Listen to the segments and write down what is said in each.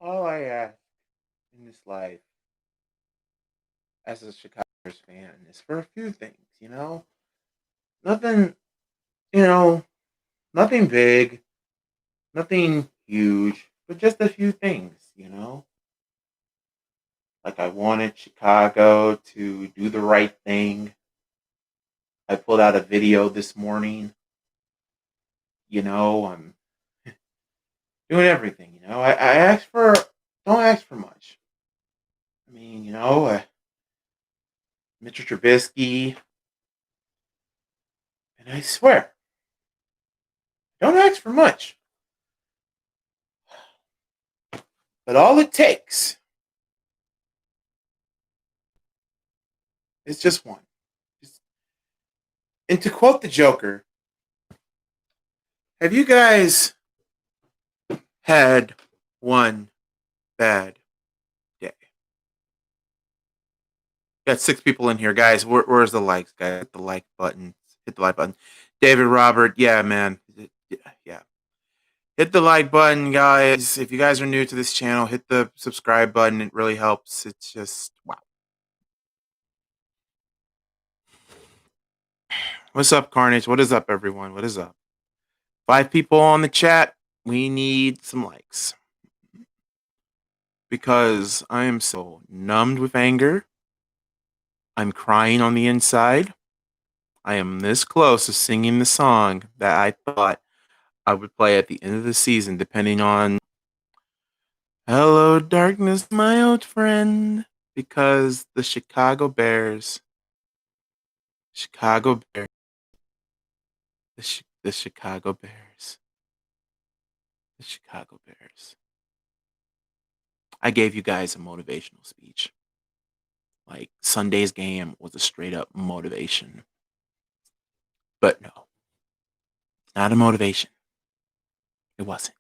all I ask in this life as a Chicago Bears fan is for a few things. Nothing, you know, nothing big, nothing huge, but just a few things. Like I wanted Chicago to do the right thing. I pulled out a video this morning. I'm doing everything. I don't ask for much. I mean, Mr. Trubisky, and I swear, don't ask for much. But all it takes is just one. And to quote the Joker, have you guys had one bad day? Got 6 people in here, guys. Where's the likes, guys? Hit the like button. Hit the like button. David Robert, yeah, man. Yeah. Hit the like button, guys. If you guys are new to this channel, hit the subscribe button. It really helps. It's just, wow. What's up, Carnage? What is up, everyone? What is up? 5 people on the chat. We need some likes. Because I am so numbed with anger. I'm crying on the inside. I am this close to singing the song that I thought I would play at the end of the season, depending on Hello, Darkness, my old friend. Because the Chicago Bears, the Chicago Bears, the Chicago Bears. I gave you guys a motivational speech. Like, Sunday's game was a straight up motivation. But no, not a motivation. It wasn't.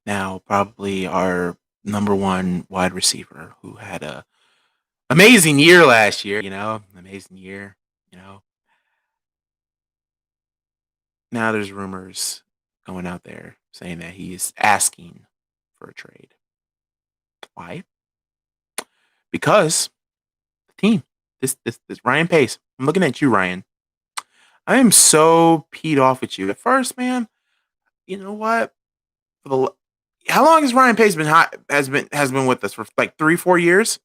Now, probably our number 1 wide receiver who had a amazing year last year, amazing year. Now there's rumors going out there saying that he is asking for a trade. Why? Because the team, this Ryan Pace. I'm looking at you, Ryan. I am so peed off with you. At first, man, you know what? How long has Ryan Pace has been with us? For like 3-4 years?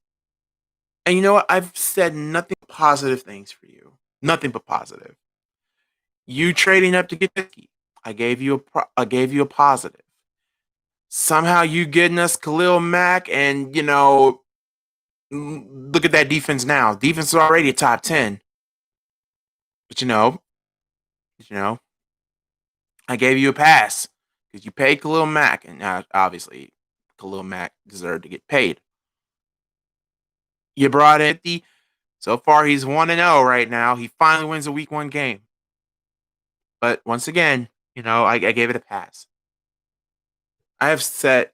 And you know what? I've said nothing but positive things for you. Nothing but positive. You trading up to get Trubisky, I gave you a positive. Somehow you getting us Khalil Mack, and look at that defense now. Defense is already a top 10. But I gave you a pass because you paid Khalil Mack, and obviously Khalil Mack deserved to get paid. You brought in so far he's 1-0 right now. He finally wins a week 1 game. But once again, I gave it a pass. I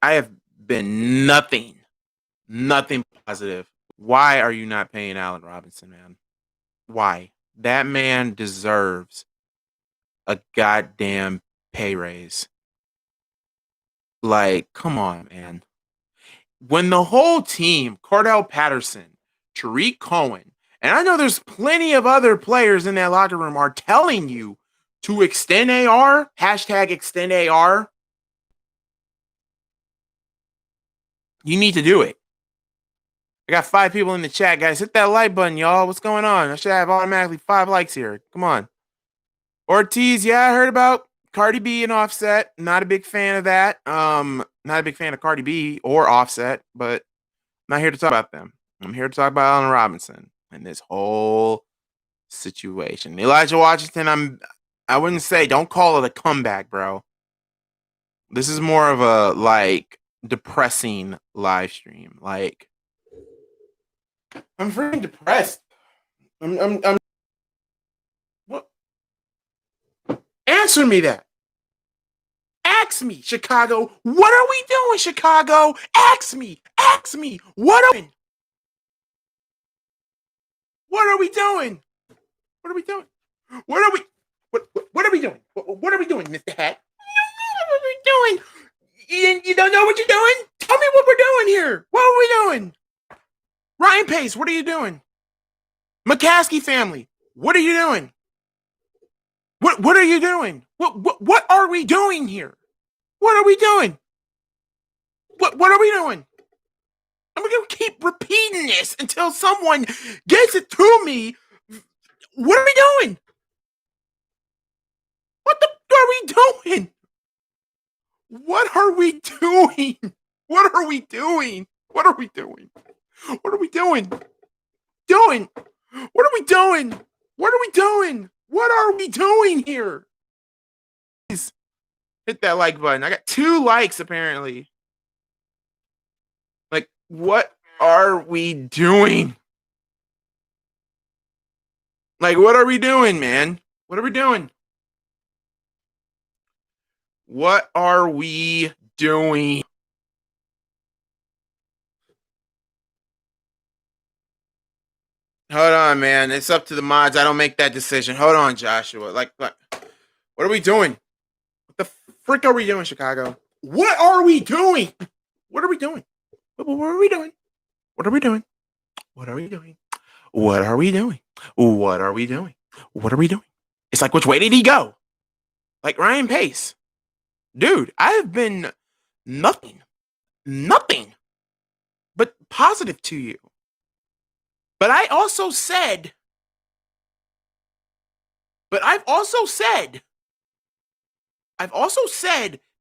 have been nothing positive. Why are you not paying Allen Robinson, man? Why? That man deserves a goddamn pay raise. Like, come on, man. When the whole team, Cordell Patterson, Tariq Cohen, and I know there's plenty of other players in that locker room are telling you to extend AR, hashtag extend AR, you need to do it. I got 5 people in the chat, guys. Hit that like button, y'all. What's going on? I should have automatically 5 likes here. Come on. Ortiz, yeah, I heard about Cardi B and Offset. Not a big fan of that. Not a big fan of Cardi B or Offset, but I'm not here to talk about them. I'm here to talk about Allen Robinson and this whole situation. Elijah Washington, I wouldn't say, don't call it a comeback, bro. This is more of a depressing live stream. Like, I'm freaking depressed. I'm what? Answer me that. Ask me, Chicago. What are we doing, Chicago? Ask me. What are we doing? What are we doing? What are we doing? What are we doing? What are we doing, Mr. Hat? What are we doing? You don't know Ryan Pace, what are you doing? McCaskey family, what are you doing? What are you doing? What are we doing here? What are we doing? What are we doing? And we're gonna keep repeating this until someone gets it to me. What are we doing? What the are we doing? What are we doing? What are we doing? What are we doing? What are we doing? Doing? What are we doing? What are we doing? What are we doing here? Please hit that like button. I got 2 likes apparently. Like, what are we doing? Like, what are we doing, man? What are we doing? What are we doing? Hold on, man. It's up to the mods. I don't make that decision. Hold on, Joshua. Like, what are we doing? What the frick are we doing, Chicago? What are we doing? What are we doing? What are we doing? What are we doing? What are we doing? What are we doing? What are we doing? What are we doing? It's like, which way did he go? Like Ryan Pace. Dude, I have been nothing but positive to you. But I've also said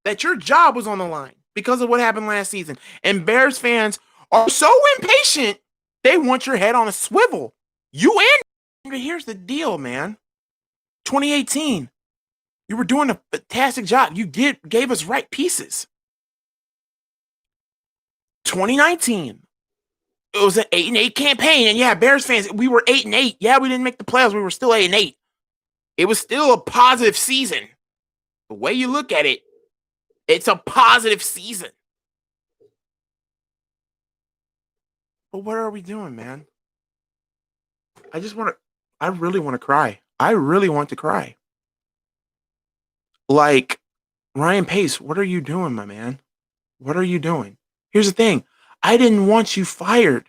that your job was on the line because of what happened last season. And Bears fans are so impatient, they want your head on a swivel. But here's the deal, man. 2018, you were doing a fantastic job. You gave us right pieces. 2019, it was an 8-8 campaign, and yeah, Bears fans, we were 8-8. Yeah, we didn't make the playoffs. We were still 8-8. It was still a positive season. The way you look at it, it's a positive season. But what are we doing, man? I really want to cry. I really want to cry. Like, Ryan Pace, what are you doing, my man? What are you doing? Here's the thing. I didn't want you fired.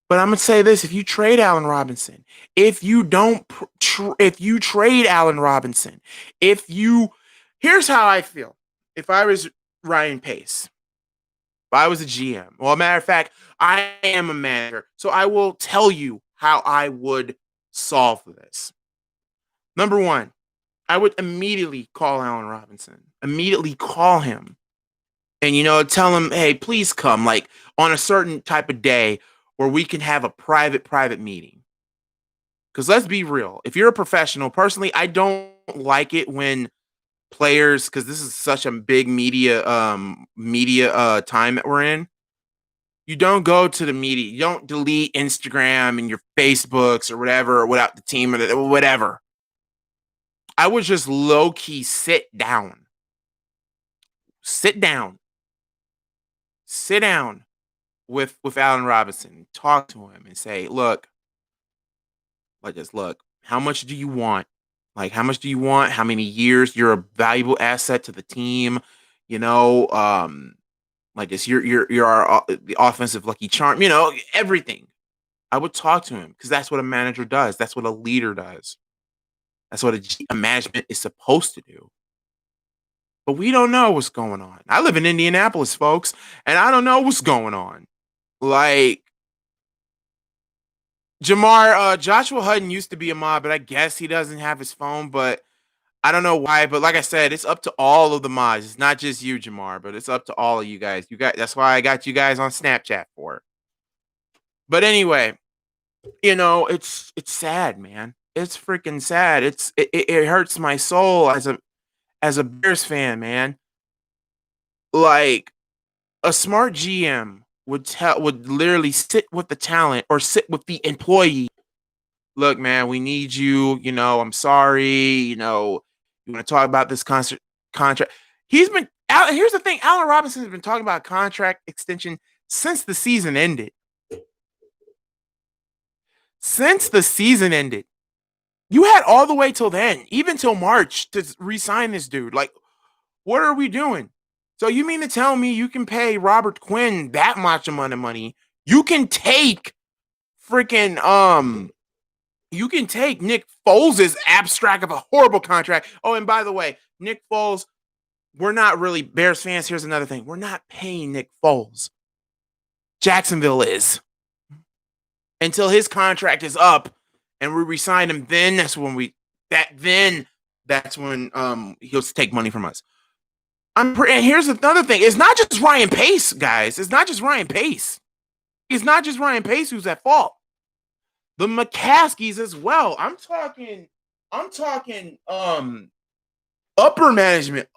But I'm going to say this. If you trade Allen Robinson, if you trade Allen Robinson, here's how I feel. If I was Ryan Pace, if I was a GM, well, matter of fact, I am a manager. So I will tell you how I would solve this. Number 1, I would immediately call Allen Robinson. Immediately call him. And, tell him, hey, please come, like, on a certain type of day where we can have a private meeting. Because let's be real. If you're a professional, personally, I don't like it when players, because this is such a big media time that we're in, you don't go to the media. You don't delete Instagram and your Facebooks or whatever without the team or whatever. I would just low-key sit down with Allen Robinson, talk to him and say, look, how much do you want? Like, how much do you want? How many years? You're a valuable asset to the team. Like this, you're our the offensive lucky charm. Everything. I would talk to him because that's what a manager does. That's what a leader does. That's what a management is supposed to do. But we don't know what's going on. I live in Indianapolis, folks, and I don't know what's going on. Like, Jamar, Joshua Hutton used to be a mod, but I guess he doesn't have his phone, but I don't know why. But like I said, it's up to all of the mods. It's not just you, Jamar, but it's up to all of you guys. That's why I got you guys on Snapchat for. But anyway, it's sad, man. It's freaking sad. It hurts my soul as a Bears fan, man. Like, a smart GM would literally sit with the talent or sit with the employee. Look, man, we need you. I'm sorry. You want to talk about this contract. Here's the thing. Allen Robinson has been talking about contract extension since the season ended. You had all the way till then, even till March, to re-sign this dude. Like, what are we doing? So you mean to tell me you can pay Robert Quinn that much amount of money? You can take freaking you can take Nick Foles' abstract of a horrible contract. Oh, and by the way, Nick Foles, we're not really Bears fans. Here's another thing. We're not paying Nick Foles. Jacksonville is. Until his contract is up and we resign him, then that's when he'll take money from us. And here's another thing. It's not just Ryan Pace, guys. It's not just Ryan Pace. It's not just Ryan Pace who's at fault. The McCaskies as well. I'm talking upper management,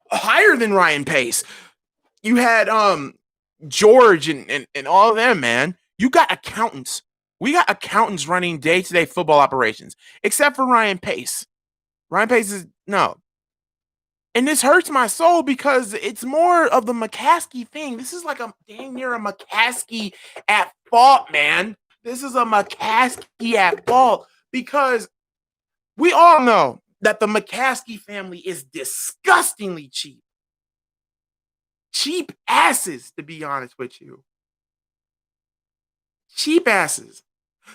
higher than Ryan Pace. You had George and all of them, man. You got accountants. We got accountants running day-to-day football operations, except for Ryan Pace. Ryan Pace is no. And this hurts my soul because it's more of the McCaskey thing. This is like a dang near a McCaskey at fault, man. This is a McCaskey at fault because we all know that the McCaskey family is disgustingly cheap. Cheap asses, to be honest with you. Cheap asses.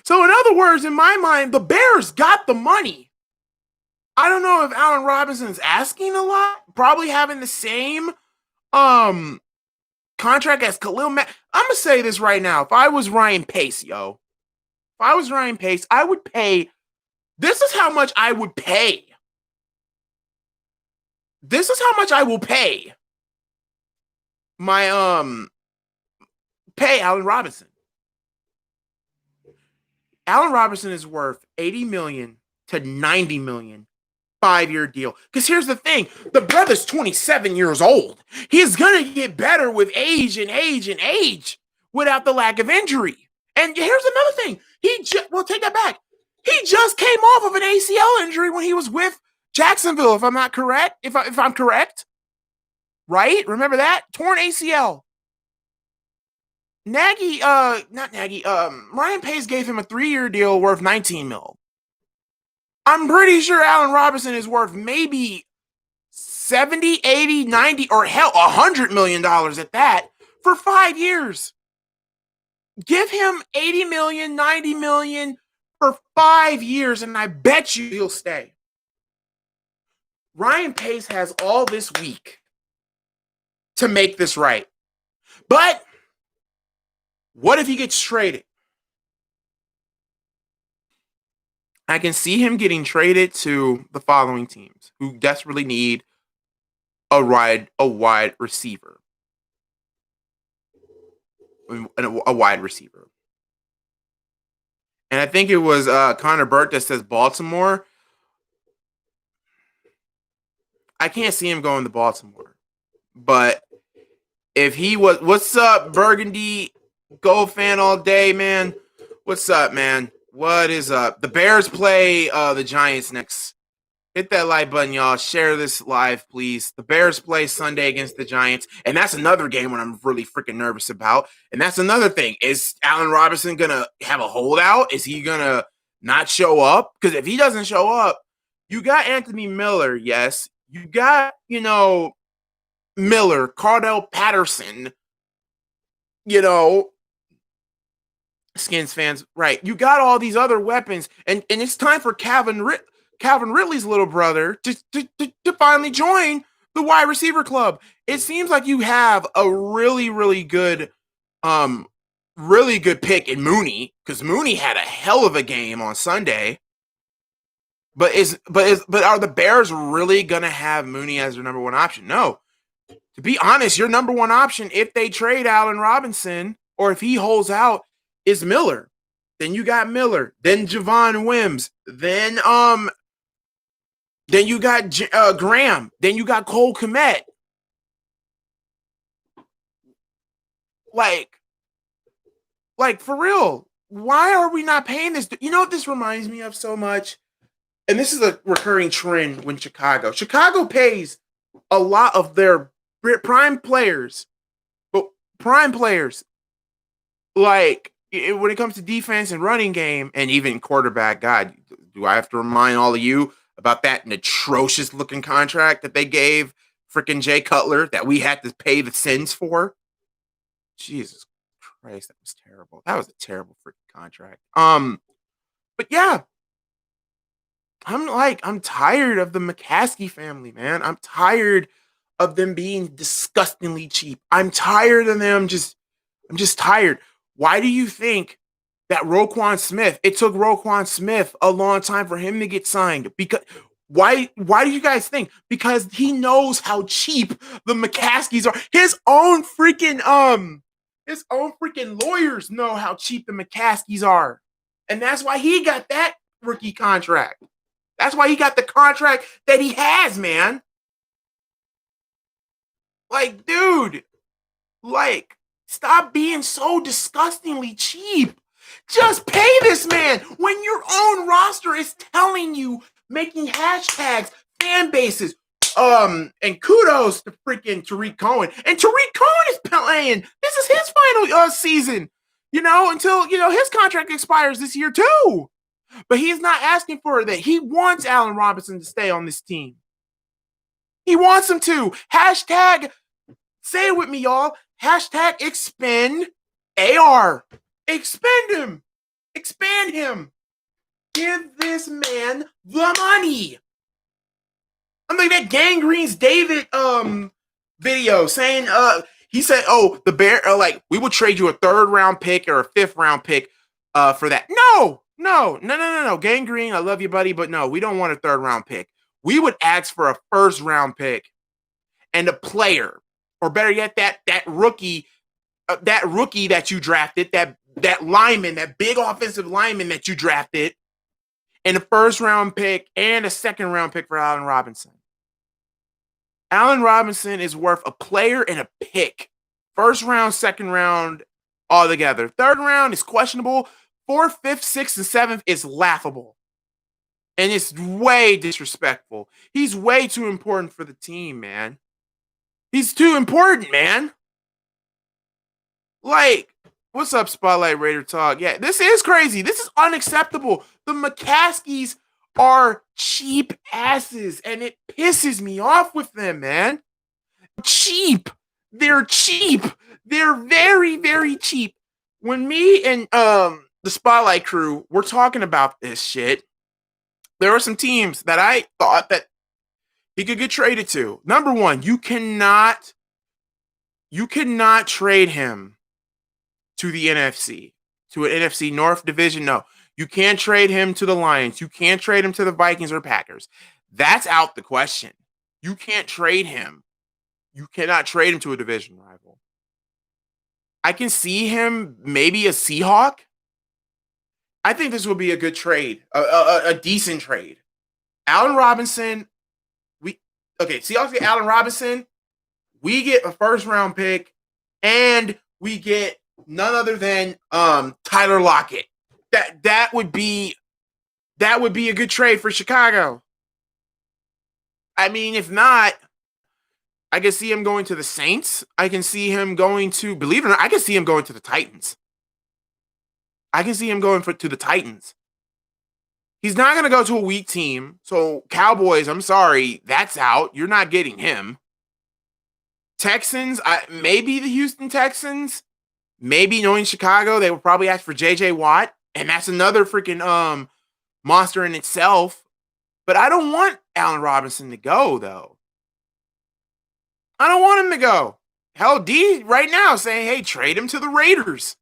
So in other words, in my mind, the Bears got the money. I don't know if Allen Robinson's asking a lot, probably having the same contract as Khalil Mack. I'm going to say this right now. If I was Ryan Pace, I would pay. This is how much I would pay. This is how much I will pay my pay Allen Robinson. Allen Robinson is worth $80 million to $90 million 5-year deal. Because here's the thing, the brother's 27 years old. He's gonna get better with age and age and age without the lack of injury. And here's another thing. Take that back. He just came off of an ACL injury when he was with Jacksonville, if I'm not correct. If I'm correct. Right? Remember that? Torn ACL. Ryan Pace gave him a 3-year deal worth $19 million. I'm pretty sure Allen Robinson is worth maybe 70, 80, 90, or hell, $100 million at that for 5 years. Give him $80 million, $90 million for 5 years, and I bet you he'll stay. Ryan Pace has all this week to make this right. But what if he gets traded? I can see him getting traded to the following teams who desperately need a wide receiver. A wide receiver. And I think it was Connor Burke that says Baltimore. I can't see him going to Baltimore. But if he was, what's up, Burgundy Gold fan all day, man? What's up, man? What is up? The Bears play the Giants next. Hit that like button, y'all. Share this live, please. The Bears play Sunday against the Giants, and that's another game when I'm really freaking nervous about. And that's another thing. Is Allen Robinson going to have a holdout? Is he going to not show up? Because if he doesn't show up, you got Anthony Miller, yes. You got, Miller, Cardell Patterson, Skins fans, right? You got all these other weapons, and it's time for Calvin Ridley's little brother to finally join the wide receiver club. It seems like you have a really, really good pick in Mooney, because Mooney had a hell of a game on Sunday. But are the Bears really gonna have Mooney as their number one option? No. To be honest, your number one option, if they trade Allen Robinson or if he holds out, is Miller. Then you got Miller. Then Javon Wims. Then you got Graham. Then you got Cole Kmet. Like for real, why are we not paying this? You know what this reminds me of so much? And this is a recurring trend when Chicago pays a lot of their prime players, like when it comes to defense and running game and even quarterback. God, do I have to remind all of you about that atrocious looking contract that they gave freaking Jay Cutler that we had to pay the sins for? Jesus Christ, that was terrible. That was a terrible freaking contract. But yeah, I'm tired of the McCaskey family, man. I'm tired of them being disgustingly cheap. I'm tired of them I'm just tired. Why do you think that Roquan Smith, it took Roquan Smith a long time for him to get signed? Because why do you guys think? Because he knows how cheap the McCaskies are. His own freaking lawyers know how cheap the McCaskies are. And that's why he got that rookie contract. That's why he got the contract that he has, man. Like, dude, like, stop being so disgustingly cheap. Just pay this man when your own roster is telling you, making hashtags, fan bases. And kudos to freaking Tariq Cohen. And Tariq Cohen is playing. This is his final season, until his contract expires this year too. But he's not asking for that. He wants Allen Robinson to stay on this team. He wants him to. Hashtag, say it with me, y'all. Hashtag expend AR. Expend him. Expand him. Give this man the money. I'm like that GangGreenDavid video saying he said, oh, the Bear we will trade you a 3rd round pick or a 5th round pick for that. No. Gang Green, I love you, buddy, but no, we don't want a 3rd round pick. We would ask for a 1st round pick and a player, or better yet, that rookie that you drafted, that lineman, that big offensive lineman that you drafted, and a 1st round pick and a 2nd round pick for Allen Robinson. Allen Robinson is worth a player and a pick. 1st round, 2nd round, all together. 3rd round is questionable. 4th, 5th, 6th, and 7th is laughable. And it's way disrespectful. He's way too important for the team, man. He's too important, man. Like, what's up, Spotlight Raider Talk? Yeah, this is crazy. This is unacceptable. The McCaskies are cheap asses, and it pisses me off with them, man. Cheap. They're cheap. They're very, very cheap. When me and the Spotlight crew were talking about this shit, there were some teams that I thought that he could get traded to. Number one, you cannot trade him to the NFC, to an NFC North division. No, you can't trade him to the Lions. You can't trade him to the Vikings or Packers. That's out the question. You can't trade him. You cannot trade him to a division rival. I can see him maybe a Seahawk. I think this would be a good trade, a decent trade. Allen Robinson, Seahawks get Allen Robinson. We get a 1st round pick, and we get none other than Tyler Lockett. That would be a good trade for Chicago. I mean, if not, I can see him going to the Saints. I can see him going to, believe it or not, I can see him going to the Titans. I can see him going to the Titans. He's not going to go to a weak team. So, Cowboys, I'm sorry, that's out. You're not getting him. Texans, maybe the Houston Texans. Maybe knowing Chicago, they would probably ask for J.J. Watt. And that's another freaking monster in itself. But I don't want Allen Robinson to go, though. I don't want him to go. Hell, D right now saying, hey, trade him to the Raiders.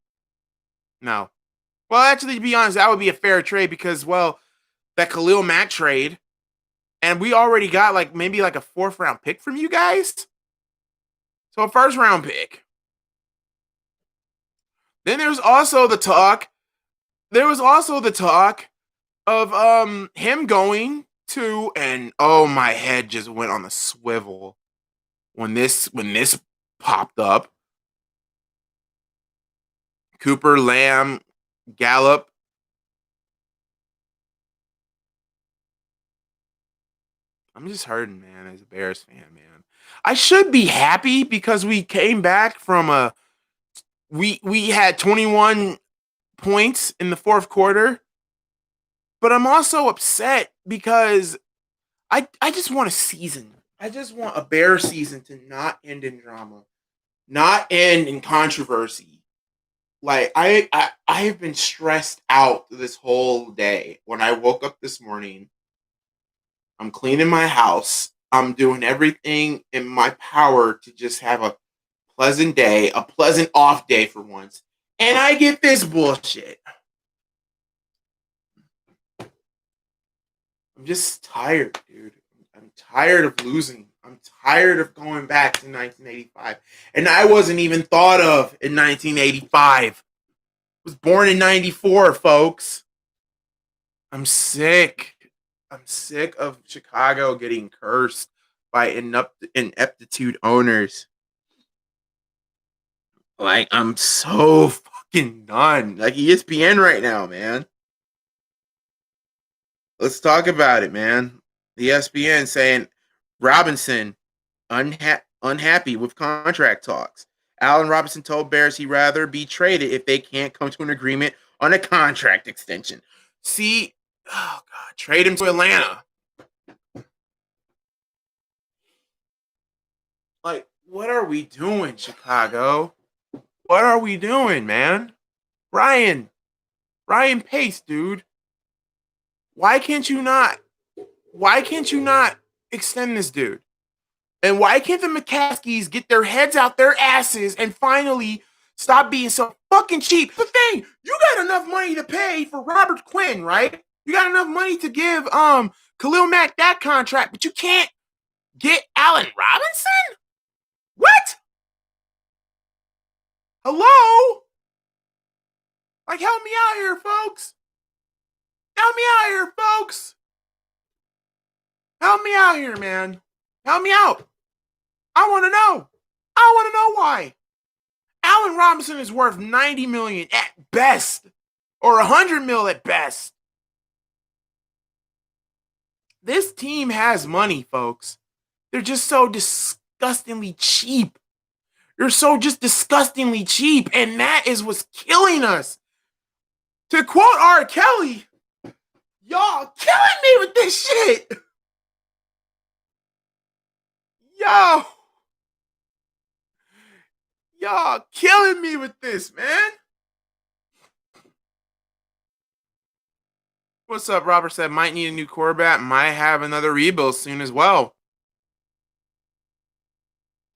No. Well, actually, to be honest, that would be a fair trade because, well, that Khalil Mack trade, and we already got maybe a 4th round pick from you guys. So a 1st round pick. Then there's also the talk. There was also the talk of him going to, and oh, my head just went on the swivel when this popped up. Cooper, Lamb, Gallup. I'm just hurting, man, as a Bears fan, man. I should be happy because we came back from we had 21 points in the 4th quarter. But I'm also upset because I just want a season. I just want a Bears season to not end in drama, not end in controversy. Like I have been stressed out this whole day. When I woke up this morning, I'm cleaning my house. I'm doing everything in my power to just have a pleasant day, a pleasant off day for once. And I get this bullshit. I'm just tired, dude. I'm tired of losing. I'm tired of going back to 1985. And I wasn't even thought of in 1985. I was born in 94, folks. I'm sick. I'm sick of Chicago getting cursed by ineptitude owners. Like, I'm so fucking done. Like ESPN right now, man. Let's talk about it, man. The ESPN saying Robinson unhappy with contract talks. Allen Robinson told Bears he'd rather be traded if they can't come to an agreement on a contract extension. See, oh God, trade him to Atlanta. Like, what are we doing, Chicago? What are we doing, man? Ryan Pace, dude. Why can't you not? Why can't you not extend this dude? And why can't the McCaskies get their heads out their asses and finally stop being so fucking cheap? The thing, you got enough money to pay for Robert Quinn, right? You got enough money to give Khalil Mack that contract, but you can't get Allen Robinson? What? Hello? Like, help me out here, folks. Help me out here, folks. Help me out here, man. Help me out. I want to know. I want to know why. Allen Robinson is worth $90 million at best, or $100 million at best. This team has money, folks. They're just so disgustingly cheap. You're so just disgustingly cheap, and that is what's killing us. To quote R. Kelly, y'all killing me with this shit. Yo. Y'all killing me with this, man. What's up? Robert said, might need a new quarterback, might have another rebuild soon as well.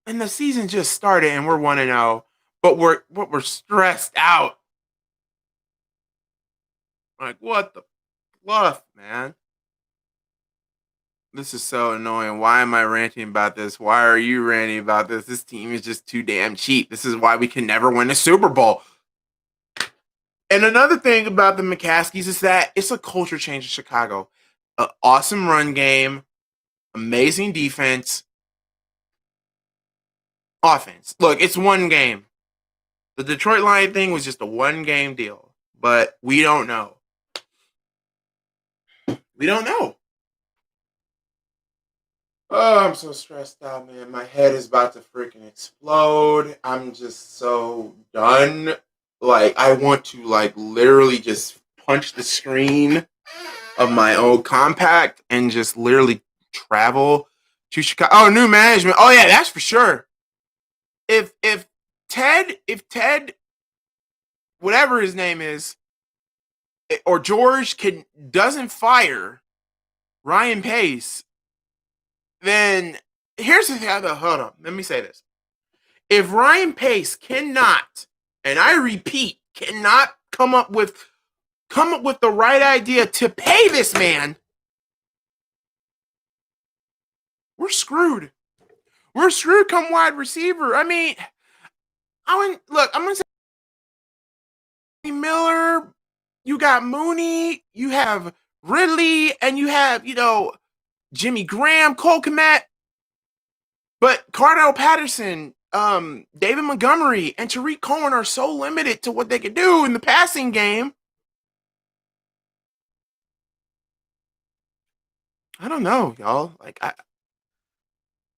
And the season just started and we're 1-0, but we're stressed out. Like, what the fluff, man? This is so annoying. Why am I ranting about this? Why are you ranting about this? This team is just too damn cheap. This is why we can never win a Super Bowl. And another thing about the McCaskies is that it's a culture change in Chicago. An awesome run game, amazing defense, offense. Look, it's one game. The Detroit Lion thing was just a one-game deal, but we don't know. We don't know. Oh, I'm so stressed out, man. My head is about to freaking explode. I'm just so done. Like, I want to, like, literally just punch the screen of my old compact and just literally travel to Chicago. Oh, new management. Oh, yeah, that's for sure. If Ted, whatever his name is, or George doesn't fire Ryan Pace, then here's the thing. Hold on. Let me say this. If Ryan Pace cannot, and I repeat, cannot come up with the right idea to pay this man, we're screwed. We're screwed come wide receiver. I mean, I'm gonna say Miller, you got Mooney, you have Ridley, and you have, Jimmy Graham, Cole Kmet, but Cardell Patterson, David Montgomery, and Tariq Cohen are so limited to what they can do in the passing game. I don't know, y'all. Like,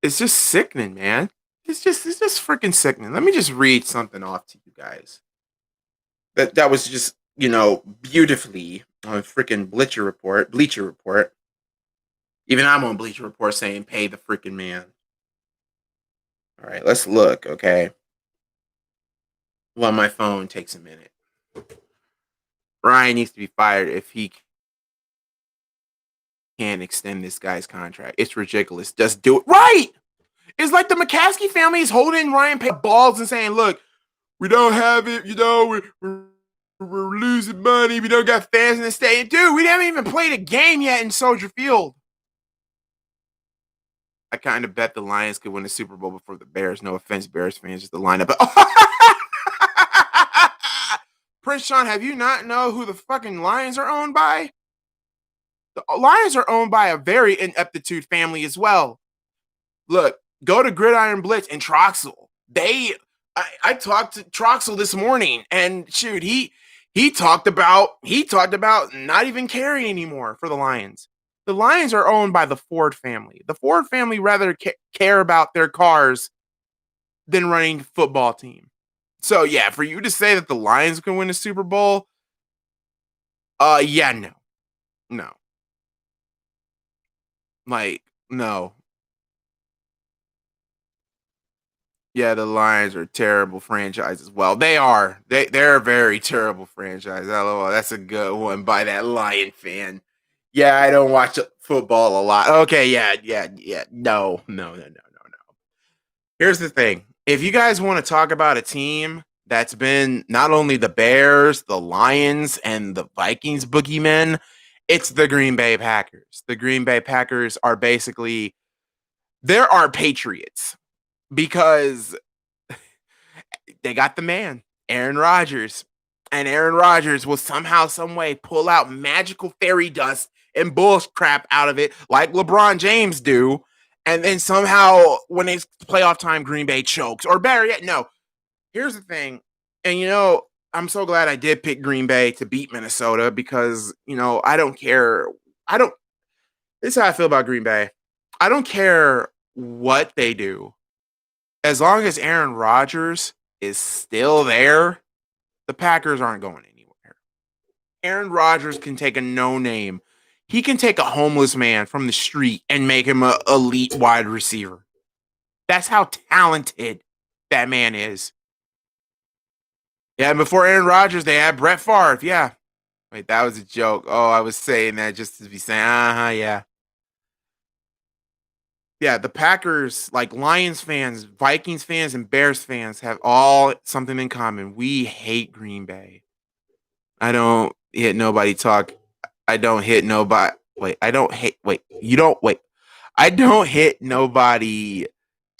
it's just sickening, man. It's just freaking sickening. Let me just read something off to you guys. That was just, beautifully on freaking Bleacher Report. Even I'm on Bleacher Report saying pay the freaking man. All right, let's look, okay? Well, my phone takes a minute. Ryan needs to be fired if he can't extend this guy's contract. It's ridiculous. Just do it. Right! It's like the McCaskey family is holding Ryan balls and saying, look, we don't have it, we're losing money, we don't got fans in the stadium. Dude, we haven't even played a game yet in Soldier Field. I kind of bet the Lions could win the Super Bowl before the Bears. No offense, Bears fans, just the lineup. Prince Sean, have you not know who the fucking Lions are owned by? The Lions are owned by a very ineptitude family as well. Look, go to Gridiron Blitz and Troxel. I talked to Troxel this morning, and shoot, he talked about not even caring anymore for the Lions. The Lions are owned by the Ford family. The Ford family rather care about their cars than running the football team. So yeah, for you to say that the Lions can win a Super Bowl, yeah, no, like no. Yeah, the Lions are a terrible franchise as well. They are. They're a very terrible franchise. LOL. That's a good one by that Lion fan. Yeah, I don't watch football a lot. Okay, yeah. No. Here's the thing. If you guys want to talk about a team that's been not only the Bears, the Lions, and the Vikings boogeymen, it's the Green Bay Packers. The Green Bay Packers are basically, there are Patriots because they got the man, Aaron Rodgers. And Aaron Rodgers will somehow, some way pull out magical fairy dust and bullshit crap out of it like LeBron James do. And then somehow when it's playoff time, Green Bay chokes. Or better yet, no. Here's the thing. And I'm so glad I did pick Green Bay to beat Minnesota because, I don't care. This is how I feel about Green Bay. I don't care what they do. As long as Aaron Rodgers is still there, the Packers aren't going anywhere. Aaron Rodgers can take a no-name. He can take a homeless man from the street and make him an elite wide receiver. That's how talented that man is. Yeah, and before Aaron Rodgers, they had Brett Favre. Yeah. Wait, that was a joke. Oh, I was saying that just to be saying, yeah. Yeah, the Packers, like Lions fans, Vikings fans, and Bears fans have all something in common. We hate Green Bay. I don't hit nobody talk. I don't hit nobody. Wait, I don't hate. Wait, you don't. Wait, I don't hit nobody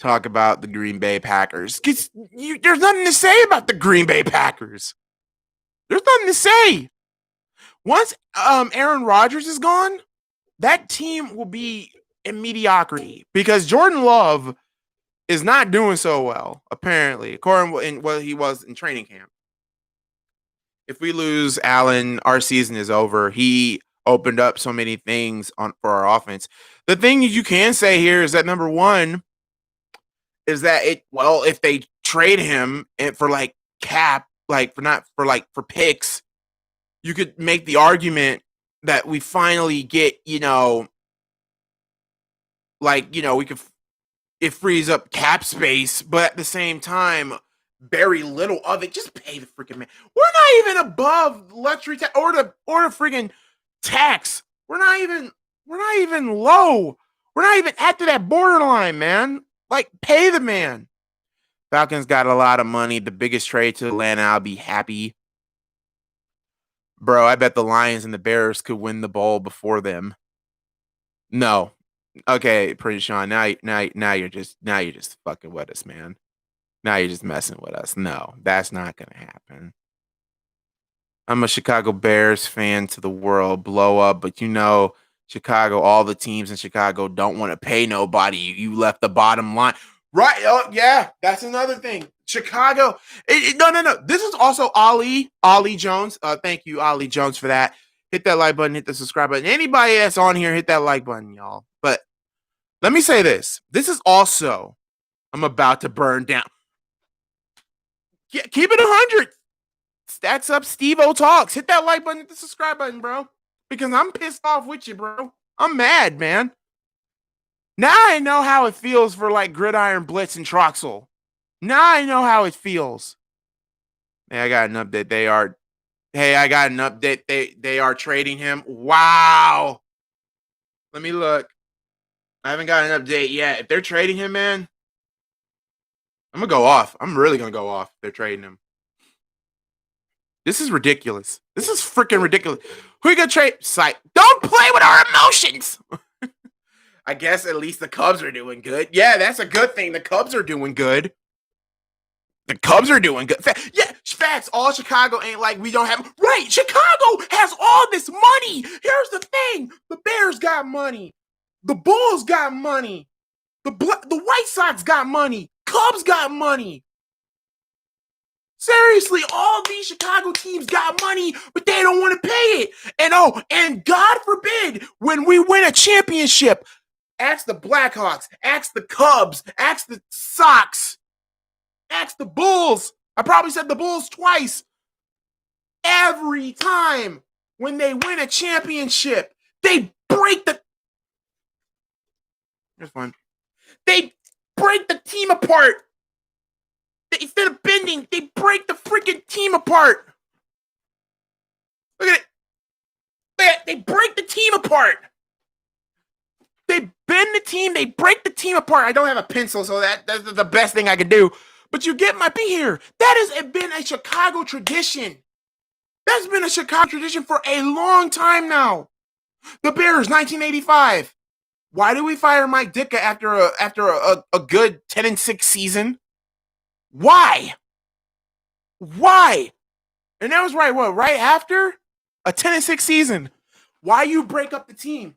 talk about the Green Bay Packers. Cause there's nothing to say about the Green Bay Packers. There's nothing to say. Once Aaron Rodgers is gone, that team will be in mediocrity because Jordan Love is not doing so well, apparently, according to what he was in training camp. If we lose Allen, our season is over. He opened up so many things for our offense. The thing you can say here is that number one is that if they trade him for like cap, like for picks, you could make the argument that we finally get, it frees up cap space, but at the same time, very little of it. Just pay the freaking man. We're not even above luxury tax or the freaking tax. We're not even low. We're not even at to that borderline, man. Like, pay the man. Falcons got a lot of money. The biggest trade to Atlanta. I'll be happy. Bro, I bet the Lions and the Bears could win the bowl before them. No. Okay, Prince Sean. Now you're just fucking with us, man. Now you're just messing with us. No, that's not gonna happen. I'm a Chicago Bears fan to the world, blow up, but Chicago, all the teams in Chicago don't want to pay nobody. You left the bottom line. Right. Oh, yeah, that's another thing. Chicago. No. This is also Ollie Jones. Thank you, Ollie Jones, for that. Hit that like button, hit the subscribe button. Anybody that's on here, hit that like button, y'all. But let me say this. This is also, I'm about to burn down. Keep it 100. Stats up, Steve-O Talks. Hit that like button, hit the subscribe button, bro. Because I'm pissed off with you, bro. I'm mad, man. Now I know how it feels for like Gridiron Blitz and Troxel. Now I know how it feels. Hey, I got an update. I got an update. They are trading him. Wow. Let me look. I haven't got an update yet. If they're trading him, man, I'm gonna go off. I'm really gonna go off if they're trading him. This is ridiculous. This is freaking ridiculous. Who you gonna trade? Sight. Don't play with our emotions. I guess at least the Cubs are doing good. Yeah, that's a good thing. The Cubs are doing good. The Cubs are doing good. Yeah, facts. All Chicago ain't like we don't have. Right, Chicago has all this money. Here's the thing: the Bears got money, the Bulls got money, the White Sox got money, Cubs got money. Seriously, all these Chicago teams got money, but they don't want to pay it. And God forbid when we win a championship, ask the Blackhawks, ask the Cubs, ask the Sox. Ask the Bulls. I probably said the Bulls twice. Every time when they win a championship, they break the. Here's one. They break the team apart. Instead of bending, they break the freaking team apart. Look at it. They break the team apart. They bend the team. They break the team apart. I don't have a pencil, so that's the best thing I could do. But you get my be here. That has been a Chicago tradition. That's been a Chicago tradition for a long time now. The Bears, 1985. Why did we fire Mike Ditka after a good 10-6 season? Why? And that was right after a 10-6 season. Why you break up the team?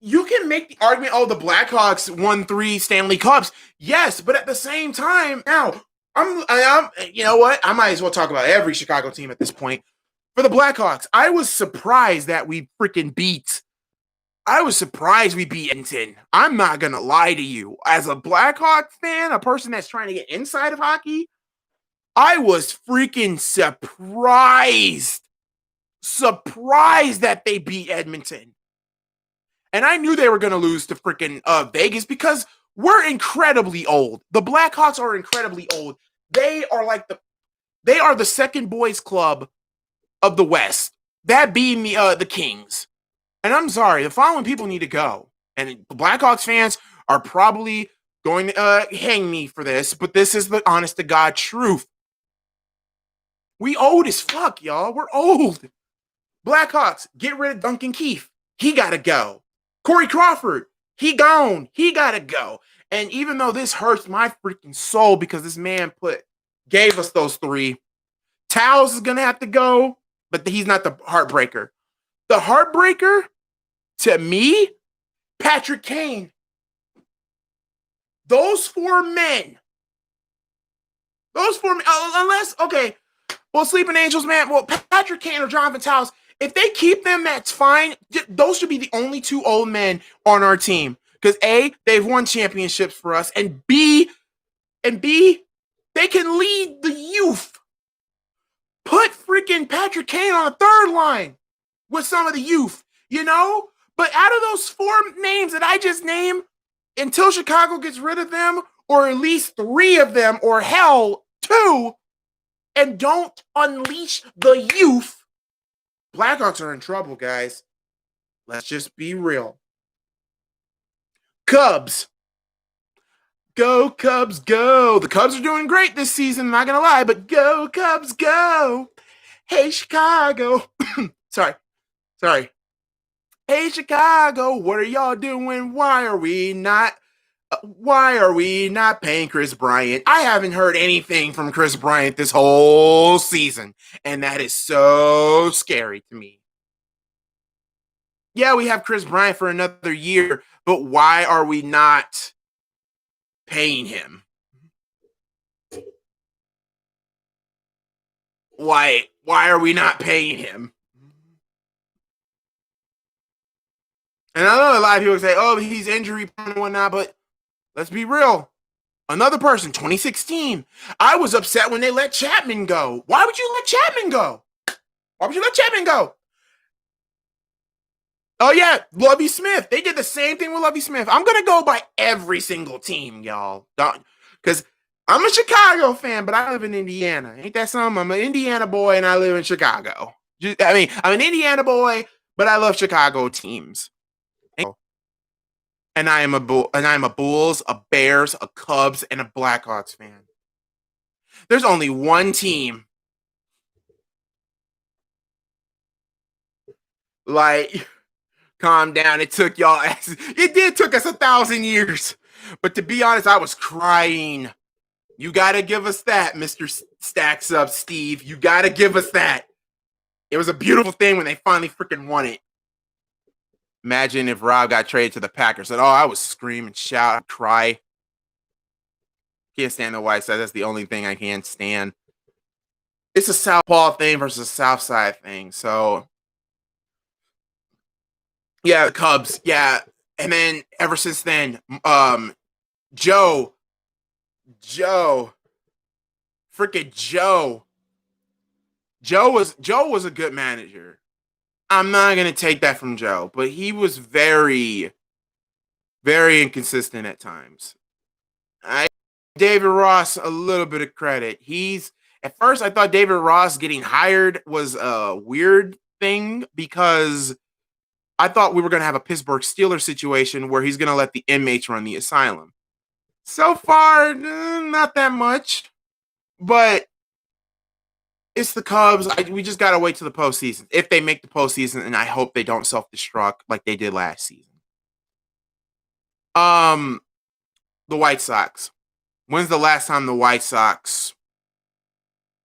You can make the argument, oh, the Blackhawks won 3 Stanley Cups. Yes, but at the same time, now, I'm you know what? I might as well talk about every Chicago team at this point. For the Blackhawks, I was surprised that we freaking beat. I was surprised we beat Edmonton. I'm not going to lie to you. As a Blackhawk fan, a person that's trying to get inside of hockey, I was freaking surprised. Surprised that they beat Edmonton. And I knew they were going to lose to freaking Vegas because we're incredibly old. The Blackhawks are incredibly old. They are the second boys club of the West. That being the Kings. And I'm sorry, the following people need to go. And the Blackhawks fans are probably going to hang me for this, but this is the honest to God truth. We old as fuck, y'all. We're old. Blackhawks, get rid of Duncan Keith. He got to go. Corey Crawford, he gone. He got to go. And even though this hurts my freaking soul because this man gave us those 3, Towels is going to have to go, but he's not the heartbreaker. The heartbreaker, to me, Patrick Kane. Those 4 men. Unless, okay, well, Sleeping Angels, man, well, Patrick Kane or Jonathan Towels, if they keep them, that's fine. Those should be the only 2 old men on our team. Because A, they've won championships for us, and B, they can lead the youth. Put freaking Patrick Kane on the 3rd line with some of the youth, you know? But out of those 4 names that I just named, until Chicago gets rid of them, or at least 3 of them, or hell, 2, and don't unleash the youth, Blackhawks are in trouble, guys. Let's just be real. Cubs. Go, Cubs, go. The Cubs are doing great this season, not going to lie, but go, Cubs, go. Hey, Chicago. Sorry. Hey, Chicago, what are y'all doing? Why are we not paying Chris Bryant? I haven't heard anything from Chris Bryant this whole season, and that is so scary to me. Yeah, we have Chris Bryant for another year, but why are we not paying him? Why are we not paying him? And I know a lot of people say, oh, he's injury prone and whatnot, but let's be real. Another person, 2016. I was upset when they let Chapman go. Why would you let Chapman go? Oh, yeah, Lovie Smith. They did the same thing with Lovie Smith. I'm going to go by every single team, y'all. Because I'm a Chicago fan, but I live in Indiana. Ain't that something? I'm an Indiana boy and I live in Chicago. I'm an Indiana boy, but I love Chicago teams. And I'm a Bulls, a Bears, a Cubs, and a Blackhawks fan. There's only one team. Like, calm down. It took y'all. It did took us 1,000 years. But to be honest, I was crying. You gotta give us that, Mr. Stacks Up Steve. You gotta give us that. It was a beautiful thing when they finally freaking won it. Imagine if Rob got traded to the Packers. And I would scream and shout, I'd cry. Can't stand the White Sox. That's the only thing I can't stand. It's a South Paul thing versus a South Side thing. So, yeah, the Cubs. Yeah. And then ever since then, Joe, freaking Joe. Joe was a good manager. I'm not gonna take that from Joe, but he was very, very inconsistent at times. I David Ross a little bit of credit. At first I thought David Ross getting hired was a weird thing because I thought we were gonna have a Pittsburgh Steelers situation where he's gonna let the inmates run the asylum. So far, not that much, but it's the Cubs. We just gotta wait to the postseason. If they make the postseason, and I hope they don't self-destruct like they did last season. The White Sox. When's the last time the White Sox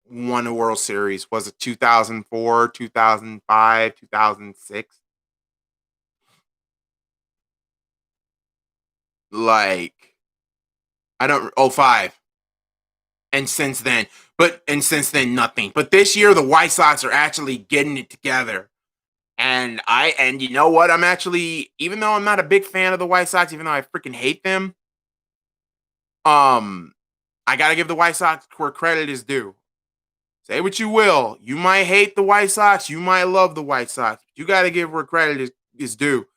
won a World Series? Was it 2004, 2005, 2006? Like, I don't, 05. And since then, nothing. But this year, the White Sox are actually getting it together. And you know what? I'm actually, even though I'm not a big fan of the White Sox, even though I freaking hate them, I gotta give the White Sox where credit is due. Say what you will. You might hate the White Sox. You might love the White Sox. You gotta give where credit is due.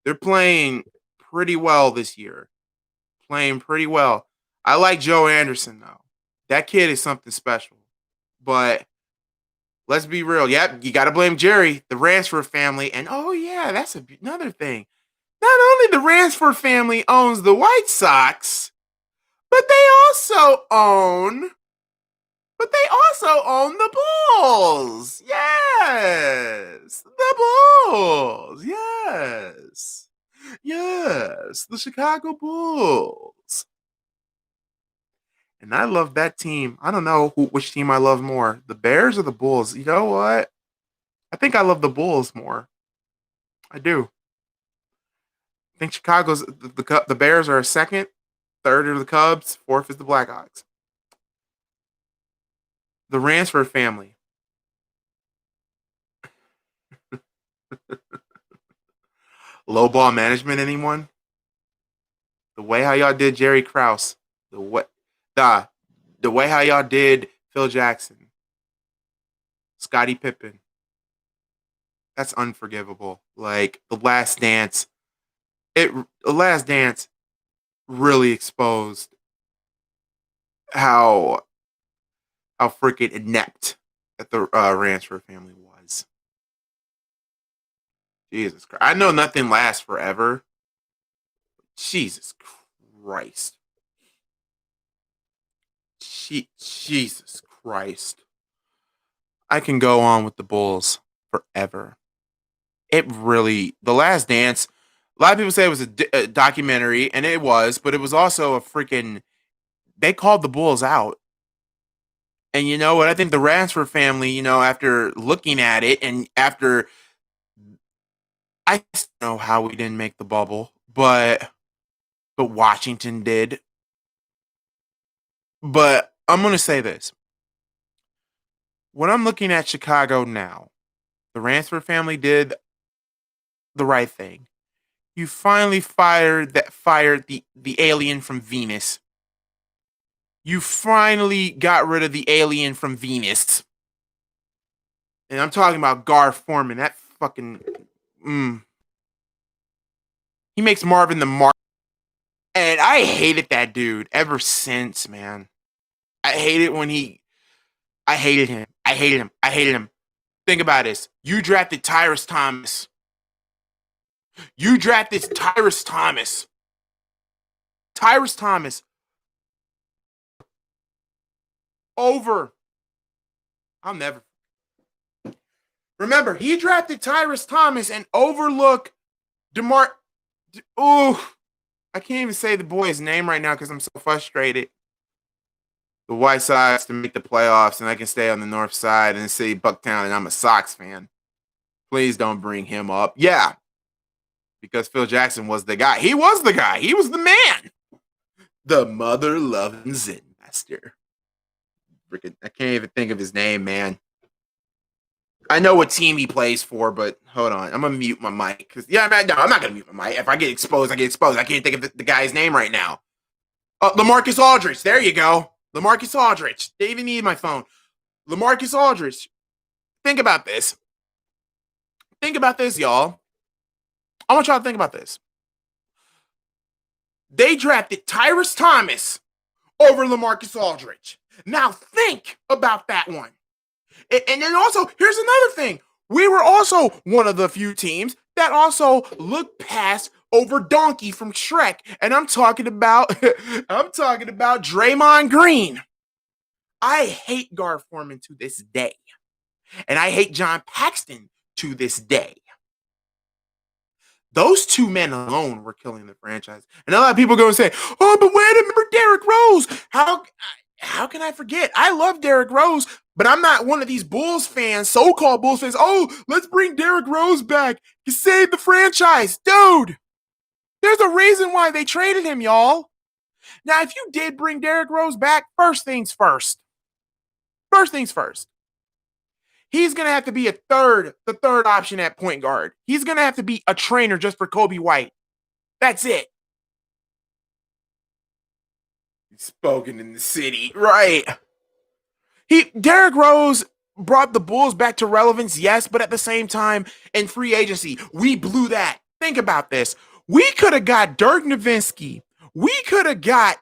They're playing pretty well this year. Playing pretty well. I like Joe Anderson, though. That kid is something special. But let's be real. Yep, you got to blame Jerry, the Ransford family. And oh, yeah, that's another thing. Not only the Ransford family owns the White Sox, but they also own the Bulls. Yes. The Bulls. Yes. Yes. The Chicago Bulls. And I love that team. I don't know which team I love more, the Bears or the Bulls. You know what? I think I love the Bulls more. I do. I think Chicago's the Bears are a second, third are the Cubs, fourth is the Blackhawks. The Ransford family. Low ball management, anyone? The way how y'all did Jerry Krause. The way how y'all did Phil Jackson. Scottie Pippen. That's unforgivable. Like The Last Dance. The Last Dance really exposed how freaking inept that the Ransford family was. Jesus Christ. I know nothing lasts forever. Jesus Christ. Jesus Christ. I can go on with the Bulls forever. The Last Dance, a lot of people say it was a documentary, and it was, but it was also a freaking, they called the Bulls out. And you know what? I think the Ransford family, after looking at it and after, I don't know how we didn't make the bubble, but Washington did. But I'm going to say this. When I'm looking at Chicago now, the Ransford family did the right thing. You finally fired the alien from Venus. You finally got rid of the alien from Venus. And I'm talking about Gar Forman. That fucking he makes Marvin the Mark. And I hated that dude ever since, man. I hate it when I hated him. I hated him. I hated him. Think about this. You drafted Tyrus Thomas. You drafted Tyrus Thomas. Tyrus Thomas over. I'll never. Remember, he drafted Tyrus Thomas and overlook DeMar. Oh, I can't even say the boy's name right now because I'm so frustrated. The White Sox to make the playoffs, and I can stay on the north side and say Bucktown, and I'm a Sox fan. Please don't bring him up. Yeah, because Phil Jackson was the guy. He was the guy. He was the man. The mother-loving Zen Master. I can't even think of his name, man. I know what team he plays for, but hold on. I'm going to mute my mic. Yeah, man, no, I'm not going to mute my mic. If I get exposed, I get exposed. I can't think of the guy's name right now. LaMarcus Aldridge. There you go. LaMarcus Aldridge. They even need my phone. LaMarcus Aldridge. Think about this. Think about this, y'all. I want y'all to think about this. They drafted Tyrus Thomas over LaMarcus Aldridge. Now think about that one. And then also, here's another thing. We were also one of the few teams that also looked past over Donkey from Shrek. And I'm talking about Draymond Green. I hate Gar Forman to this day. And I hate John Paxson to this day. Those two men alone were killing the franchise. And a lot of people go and say, oh, but wait, remember Derrick Rose. How can I forget? I love Derrick Rose, but I'm not one of these Bulls fans, so-called Bulls fans. Oh, let's bring Derrick Rose back to save the franchise. Dude, there's a reason why they traded him, y'all. Now, if you did bring Derrick Rose back, first things first. First things first. He's going to have to be the third option at point guard. He's going to have to be a trainer just for Kobe White. That's it. He's spoken in the city. Right. Derrick Rose brought the Bulls back to relevance, yes, but at the same time, in free agency, we blew that. Think about this. We could have got Dirk Nowitzki. We could have got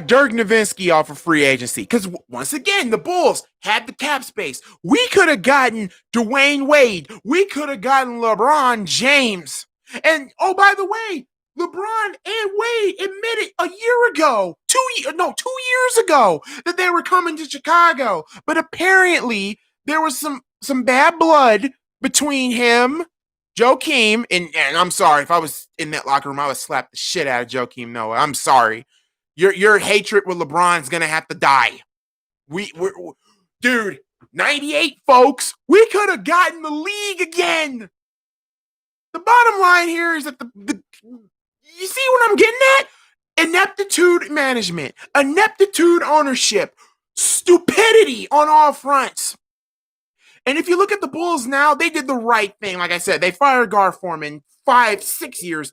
Dirk Nowitzki off of free agency because, once again, the Bulls had the cap space. We could have gotten Dwayne Wade. We could have gotten LeBron James. And, oh, by the way, LeBron and Wade admitted a year ago, 2 years ago, that they were coming to Chicago. But apparently, there was some bad blood between him, Joakim, and I'm sorry, if I was in that locker room, I would slap the shit out of Joakim Noah. I'm sorry. Your hatred with LeBron is gonna have to die. Dude, 98 folks, we could have gotten the league again. The bottom line here is that you see what I'm getting at? Ineptitude management, ineptitude ownership, stupidity on all fronts. And if you look at the Bulls now, they did the right thing. Like I said, they fired Gar Forman 8 years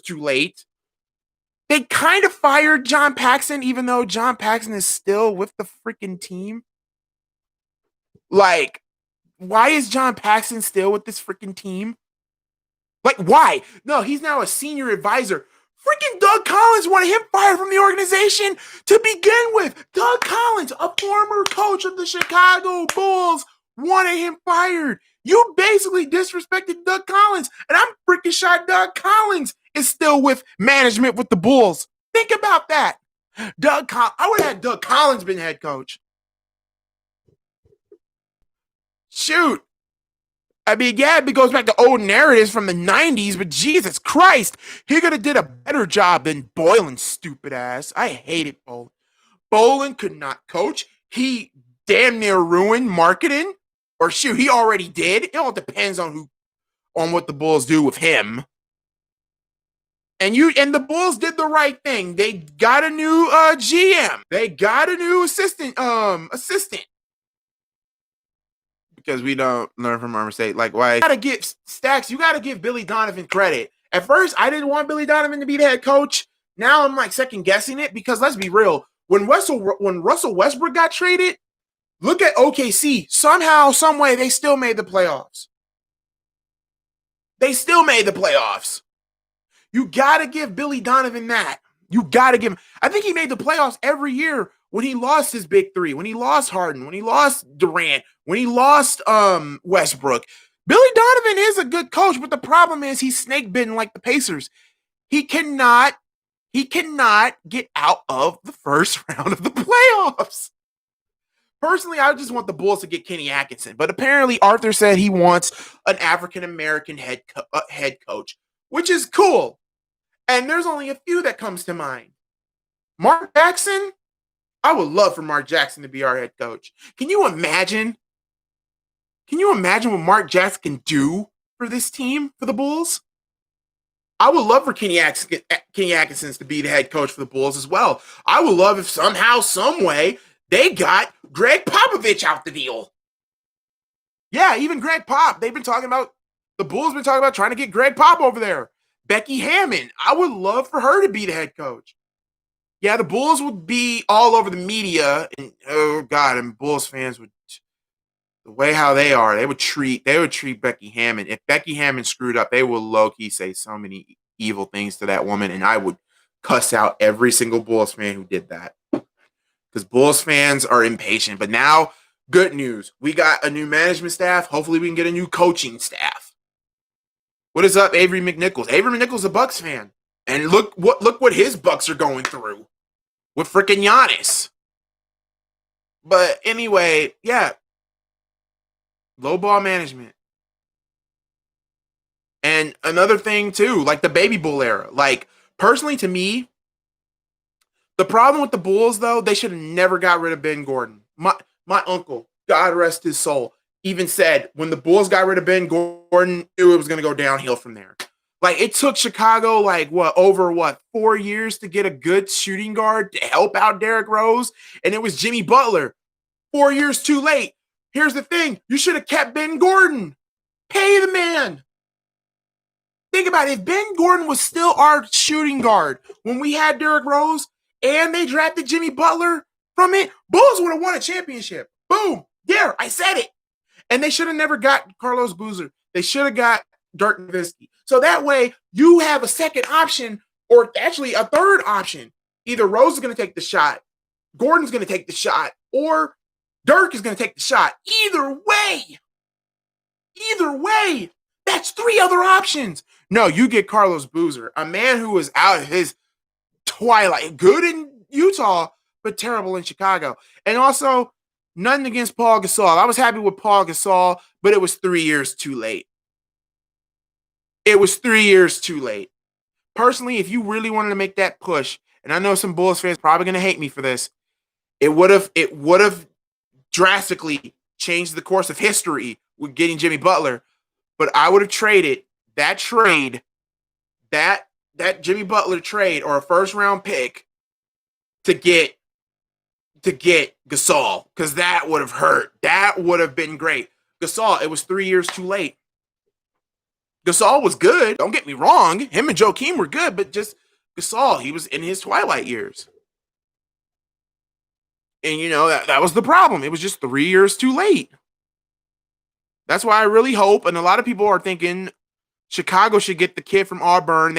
too late. They kind of fired John Paxson, even though John Paxson is still with the freaking team. Like, why is John Paxson still with this freaking team? Like, why? No, he's now a senior advisor. Freaking Doug Collins wanted him fired from the organization to begin with. Doug Collins, a former coach of the Chicago Bulls, wanted him fired. You basically disrespected Doug Collins, and I'm freaking shocked Doug Collins is still with management with the Bulls. Think about that. I would have had Doug Collins been head coach. Shoot. I mean, yeah, it goes back to old narratives from the 90s, but Jesus Christ, he could have did a better job than Boylan's stupid ass. I hated Boylan. Boylan could not coach. He damn near ruined marketing. Or shoot, he already did. It all depends on what the Bulls do with him. And the Bulls did the right thing. They got a new GM. They got a new assistant. Because we don't learn from our mistake. Like, why? You gotta give Stacks, you gotta give Billy Donovan credit. At first, I didn't want Billy Donovan to be the head coach. Now I'm like second guessing it because let's be real. When Russell Westbrook got traded, look at OKC. Somehow, some way, they still made the playoffs. You gotta give Billy Donovan that. You got to give him. I think he made the playoffs every year when he lost his big three, when he lost Harden, when he lost Durant, when he lost Westbrook. Billy Donovan is a good coach, but the problem is he's snake bitten like the Pacers. He cannot get out of the first round of the playoffs. Personally, I just want the Bulls to get Kenny Atkinson, but apparently Arthur said he wants an African American head coach, which is cool. And there's only a few that comes to mind. Mark Jackson, I would love for Mark Jackson to be our head coach. Can you imagine? Can you imagine what Mark Jackson can do for this team, for the Bulls? I would love for Kenny Atkinson to be the head coach for the Bulls as well. I would love if somehow, some way, they got Greg Popovich out the deal. Yeah, even Greg Pop. The Bulls been talking about trying to get Greg Pop over there. Becky Hammond. I would love for her to be the head coach. Yeah, the Bulls would be all over the media, and oh god, and Bulls fans would, the way how they are, they would treat Becky Hammond. If Becky Hammond screwed up, they will low-key say so many evil things to that woman, and I would cuss out every single Bulls fan who did that. Because Bulls fans are impatient. But now, good news. We got a new management staff. Hopefully we can get a new coaching staff. What is up, Avery McNichols? Avery McNichols a Bucks fan. And look what his Bucks are going through with freaking Giannis. But anyway, yeah. Low ball management. And another thing too, like the baby bull era. Like, personally to me, the problem with the Bulls, though, they should have never got rid of Ben Gordon. My uncle, God rest his soul, even said when the Bulls got rid of Ben Gordon, it was going to go downhill from there. Like, it took Chicago, over 4 years to get a good shooting guard to help out Derrick Rose, and it was Jimmy Butler. 4 years too late. Here's the thing. You should have kept Ben Gordon. Pay the man. Think about it. If Ben Gordon was still our shooting guard when we had Derrick Rose and they drafted Jimmy Butler from it, Bulls would have won a championship. Boom. There, I said it. And they should have never got Carlos Boozer. They should have got Dirk Nowitzki. So that way, you have a second option, or actually a third option. Either Rose is going to take the shot, Gordon's going to take the shot, or Dirk is going to take the shot. Either way, that's three other options. No, you get Carlos Boozer, a man who was out of his twilight, good in Utah, but terrible in Chicago. And also, nothing against Paul Gasol. I was happy with Paul Gasol, but it was 3 years too late. It was 3 years too late. Personally, if you really wanted to make that push, and I know some Bulls fans are probably going to hate me for this, it would have drastically changed the course of history with getting Jimmy Butler. But I would have traded that Jimmy Butler trade, or a first round pick to get Gasol, because that would have hurt. That would have been great. Gasol, it was 3 years too late. Gasol was good. Don't get me wrong. Him and Joakim were good, but just Gasol, he was in his twilight years. And, that was the problem. It was just 3 years too late. That's why I really hope, and a lot of people are thinking Chicago should get the kid from Auburn.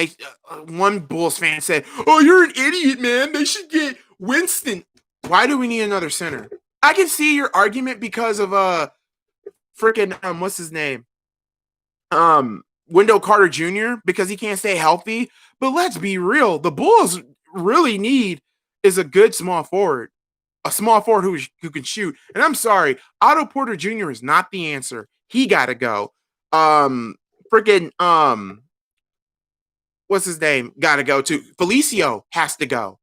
One Bulls fan said, "Oh, you're an idiot, man. They should get Winston." Why do we need another center? I can see your argument because of freaking what's his name? Wendell Carter Jr., because he can't stay healthy. But let's be real. The Bulls really need is a good small forward. A small forward who can shoot. And I'm sorry, Otto Porter Jr. is not the answer. He got to go. What's his name? Got to go too. Felicio has to go.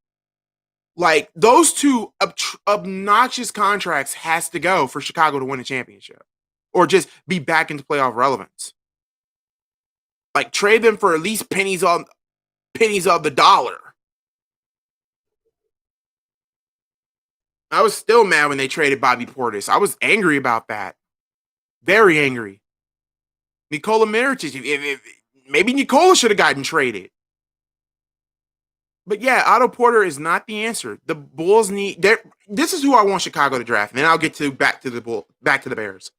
Like, those two obnoxious contracts has to go for Chicago to win a championship, or just be back into playoff relevance. Like, trade them for at least pennies of the dollar. I was still mad when they traded Bobby Portis. I was angry about that. Very angry. Nikola Mirotic, maybe Nikola should have gotten traded. But yeah, Otto Porter is not the answer. The Bulls need. This is who I want Chicago to draft, and then I'll get back to the Bears.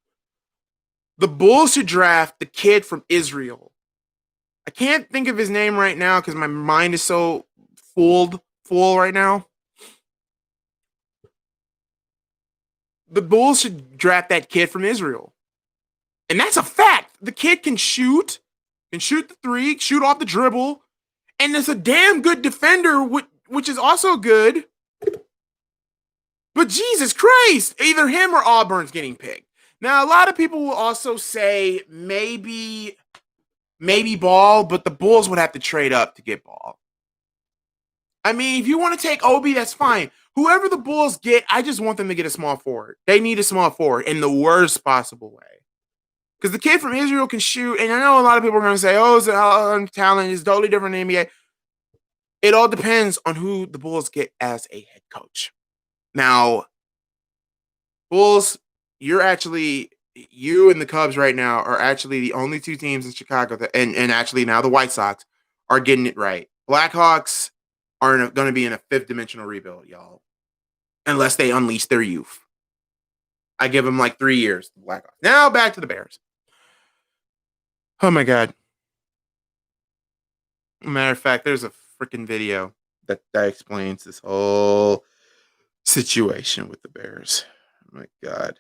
The Bulls should draft the kid from Israel. I can't think of his name right now because my mind is so fool right now. The Bulls should draft that kid from Israel. And that's a fact. The kid can shoot the three, shoot off the dribble, and is a damn good defender, which is also good. But Jesus Christ, either him or Auburn's getting picked. Now, a lot of people will also say maybe Ball, but the Bulls would have to trade up to get Ball. I mean, if you want to take Obi, that's fine. Whoever the Bulls get, I just want them to get a small forward. They need a small forward in the worst possible way. Because the kid from Israel can shoot, and I know a lot of people are going to say, oh, his talent is totally different in the NBA. It all depends on who the Bulls get as a head coach. Now, Bulls, you and the Cubs right now are actually the only two teams in Chicago and actually now the White Sox are getting it right. Blackhawks are going to be in a fifth dimensional rebuild, y'all, unless they unleash their youth. I give them like 3 years. Blackhawks. Now back to the Bears. Oh my God. Matter of fact, there's a freaking video that explains this whole situation with the Bears. Oh my God.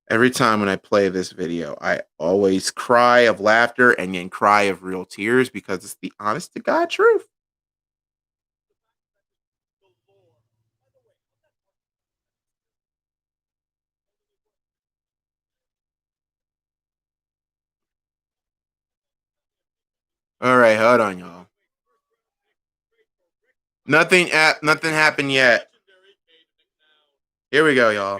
Every time when I play this video, I always cry of laughter and then cry of real tears because it's the honest to God truth. All right, hold on, y'all. Nothing happened yet. Here we go, y'all.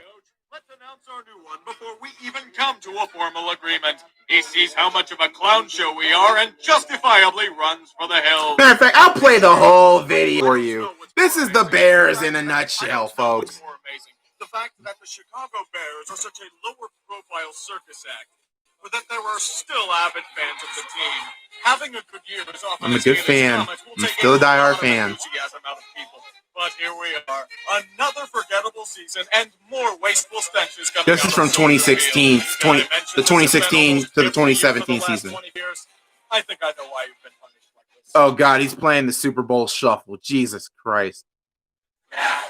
Let's announce our new one before we even come to a formal agreement. He sees how much of a clown show we are and justifiably runs for the hills. Matter of fact, I'll play the whole video for you. This is the Bears in a nutshell, folks. The fact that the Chicago Bears are such a lower-profile circus act, but that there are still avid fans of the team. Having a good year is often I'm a good fan. I'm still a diehard fan. But here we are, another forgettable season and more wasteful stenches coming. This is from 2016, the 2016 to the 2017 season. I think I know why you've been punished like this. Oh God, he's playing the Super Bowl shuffle. Jesus Christ.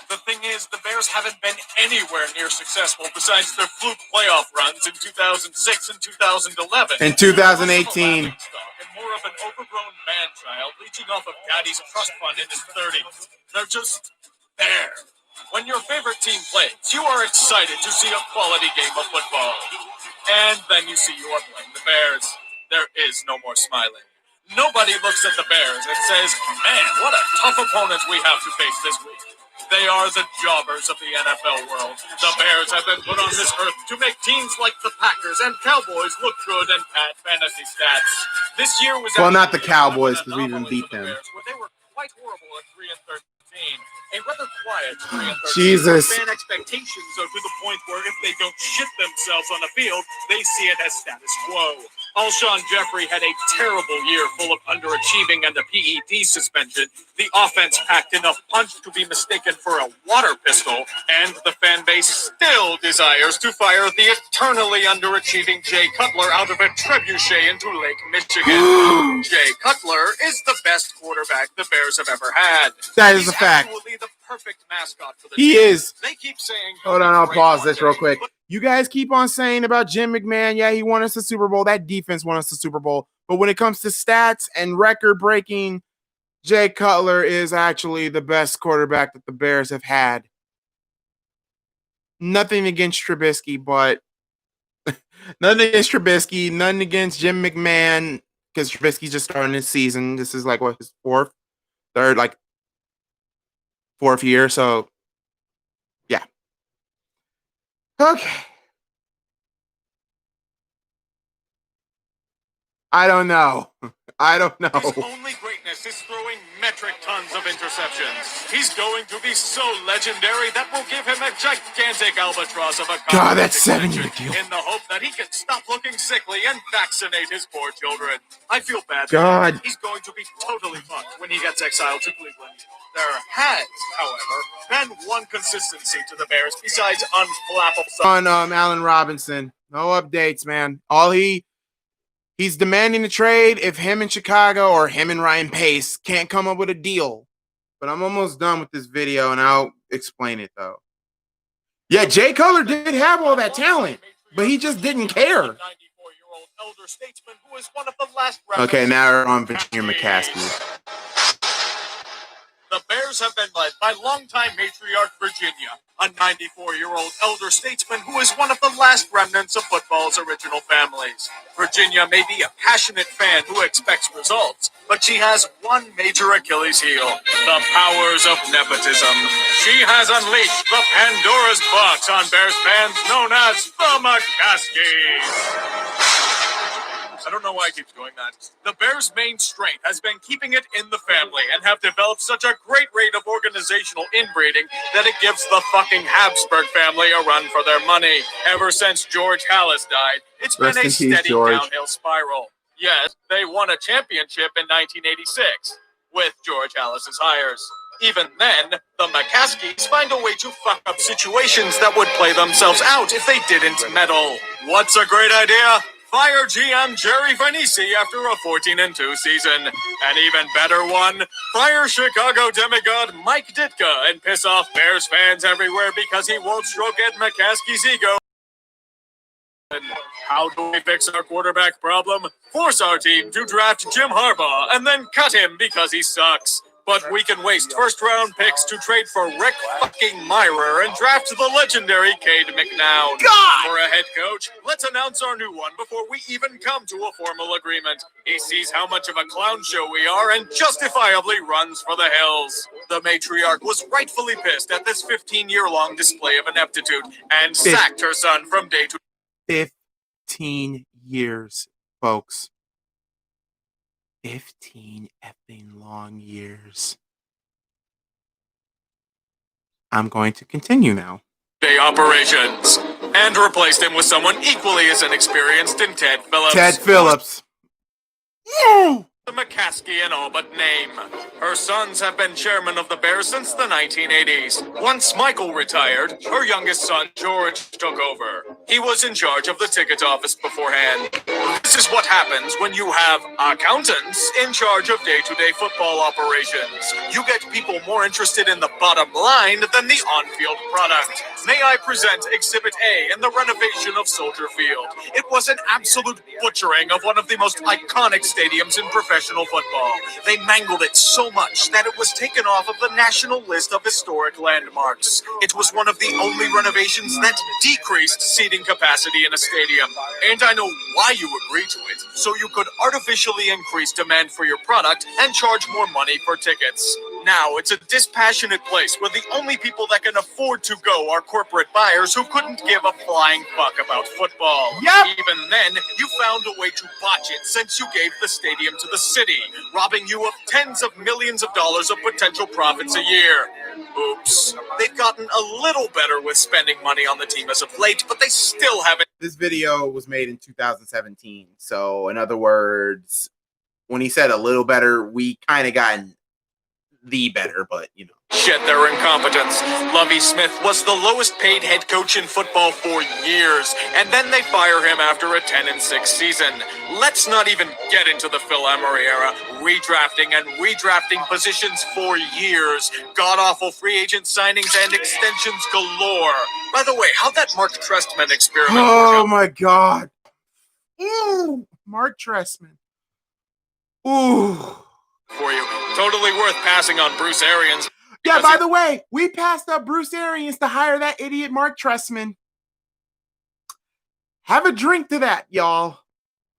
The thing is, the Bears haven't been anywhere near successful besides their fluke playoff runs in 2006 and 2011. In 2018. And more of an overgrown man-child leeching off of daddy's trust fund in his 30s. They're just there. When your favorite team plays, you are excited to see a quality game of football. And then you see you are playing the Bears. There is no more smiling. Nobody looks at the Bears and says, man, what a tough opponent we have to face this week. They are the jobbers of the NFL world. The Bears have been put on this earth to make teams like the Packers and Cowboys look good and pad fantasy stats. This year was not the Cowboys because we even beat them. They were quite horrible at 3-13. A rather quiet 3-13. Jesus. Fan expectations are to the point where if they don't shit themselves on the field, they see it as status quo. Alshon Jeffrey had a terrible year full of underachieving and a PED suspension. The offense packed enough punch to be mistaken for a water pistol, and the fan base still desires to fire the eternally underachieving Jay Cutler out of a trebuchet into Lake Michigan. Jay Cutler is the best quarterback the Bears have ever had. That is a fact. Actually the perfect mascot for the he team. is. They keep saying, hold on, I'll pause this real quick. You guys keep on saying about Jim McMahon, yeah, he won us the Super Bowl. That defense won us the Super Bowl. But when it comes to stats and record-breaking, Jay Cutler is actually the best quarterback that the Bears have had. Nothing against Trubisky, but nothing against Trubisky, nothing against Jim McMahon, because Trubisky's just starting this season. This is like what, his fourth year. So, yeah. Okay. I don't know. His only greatness is throwing metric tons of interceptions. He's going to be so legendary that will give him a gigantic albatross of a God, that's 70 in the hope that he can stop looking sickly and vaccinate his poor children. I feel bad. God. He's going to be totally fucked when he gets exiled to Cleveland. There has, however, been one consistency to the Bears besides unflappable. On Allen Robinson. No updates, man. All he He's demanding a trade if him and Chicago or him and Ryan Pace can't come up with a deal. But I'm almost done with this video, and I'll explain it, though. Yeah, Jay Cutler did have all that talent, but he just didn't care. Okay, now we're on Virginia McCaskey. The Bears have been led by longtime matriarch Virginia, a 94-year-old elder statesman who is one of the last remnants of football's original families. Virginia may be a passionate fan who expects results, but she has one major Achilles heel: the powers of nepotism. She has unleashed the Pandora's box on Bears fans known as the McCaskies. I don't know why I keep doing that. The Bears' main strength has been keeping it in the family and have developed such a great rate of organizational inbreeding that it gives the fucking Habsburg family a run for their money. Ever since George Halas died, it's been a steady downhill spiral. Yes, they won a championship in 1986 with George Halas's hires. Even then, the McCaskies find a way to fuck up situations that would play themselves out if they didn't meddle. What's a great idea? Fire GM Jerry Vanisi after a 14-2 season. An even better one, fire Chicago demigod Mike Ditka and piss off Bears fans everywhere because he won't stroke Ed McCaskey's ego. And how do we fix our quarterback problem? Force our team to draft Jim Harbaugh and then cut him because he sucks. But we can waste first-round picks to trade for Rick fucking Myrer and draft the legendary Cade McNown. God! For a head coach, let's announce our new one before we even come to a formal agreement. He sees how much of a clown show we are and justifiably runs for the hills. The matriarch was rightfully pissed at this 15-year-long display of ineptitude and sacked her son from day to day. 15 years, folks. 15 effing long years. I'm going to continue now. Operations. And replaced him with someone equally as inexperienced in Ted Phillips. Ted Phillips. Woo! The McCaskey in all but name. Her sons have been chairman of the Bears since the 1980s. Once Michael retired, her youngest son, George, took over. He was in charge of the ticket office beforehand. This is what happens when you have accountants in charge of day-to-day football operations. You get people more interested in the bottom line than the on-field product. May I present Exhibit A in the renovation of Soldier Field. It was an absolute butchering of one of the most iconic stadiums in professional football. They mangled it so much that it was taken off of the national list of historic landmarks. It was one of the only renovations that decreased seating capacity in a stadium. And I know why you agreed to it, so you could artificially increase demand for your product and charge more money for tickets. Now it's a dispassionate place where the only people that can afford to go are corporate buyers who couldn't give a flying fuck about football. Yep. Even then, you found a way to botch it since you gave the stadium to the city, robbing you of tens of millions of dollars of potential profits a year. Oops. They've gotten a little better with spending money on the team as of late, but they still haven't. This video was made in 2017. So, in other words, when he said a little better, we kind of gotten the better, but you know. Shed their incompetence. Lovie Smith was the lowest paid head coach in football for years, and then they fire him after a 10-6 season. Let's not even get into the Phil Emery era. Redrafting positions for years. God-awful free agent signings and extensions galore. By the way, how'd that Mark Trestman experiment work Oh out? my God. Ooh, Mark Trestman. Ooh. For you. Totally worth passing on Bruce Arians. Yeah, by the way, we passed up Bruce Arians to hire that idiot Mark Trestman. Have a drink to that, y'all.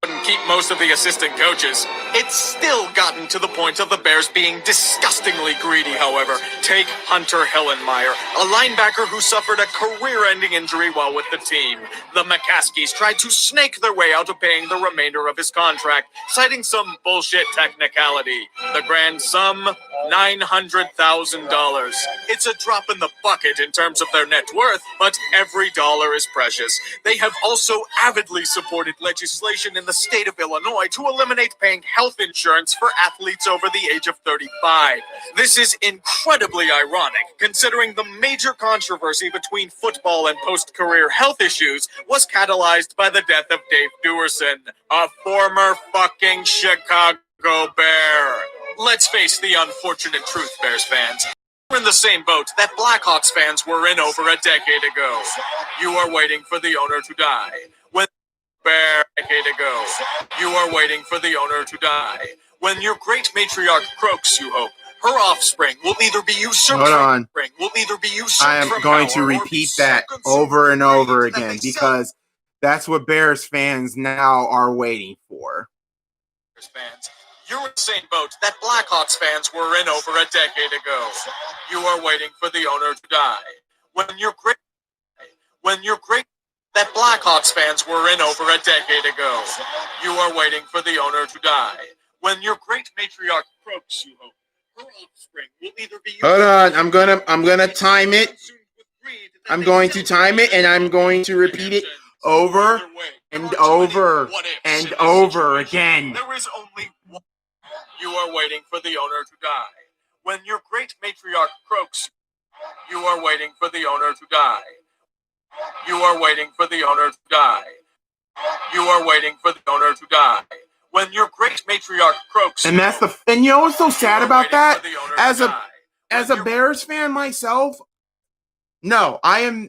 Couldn't keep most of the assistant coaches. It's still gotten to the point of the Bears being disgustingly greedy, however. Take Hunter Hillenmeyer, a linebacker who suffered a career-ending injury while with the team. The McCaskies tried to snake their way out of paying the remainder of his contract, citing some bullshit technicality. The grand sum, $900,000. It's a drop in the bucket in terms of their net worth, but every dollar is precious. They have also avidly supported legislation in the state of Illinois to eliminate paying health health insurance for athletes over the age of 35. This is incredibly ironic, considering the major controversy between football and post-career health issues was catalyzed by the death of Dave Duerson, a former fucking Chicago Bear. Let's face the unfortunate truth, Bears fans. We're in the same boat that Blackhawks fans were in over a decade ago. You are waiting for the owner to die. When a decade ago, you are waiting for the owner to die. When your great matriarch croaks, you hope, her offspring will either be usurped. Hold on. Will either be usurped. I am going to repeat that over and over again because that's what Bears fans now are waiting for. Bears fans, you're in the same boat that Blackhawks fans were in over a decade ago. You are waiting for the owner to die. When your great that Blackhawks fans were in over a decade ago. You are waiting for the owner to die. When your great matriarch croaks, you hope, her offspring will either be. Hold on, I'm gonna time it. I'm going to time it, and I'm going to repeat it over and over and over again. There is only one. You are waiting for the owner to die. When your great matriarch croaks, you are waiting for the owner to die. You are waiting for the owner to die. You are waiting for the owner to die. When your great matriarch croaks, and that's and you know what's so sad about that? As a Bears fan myself, I am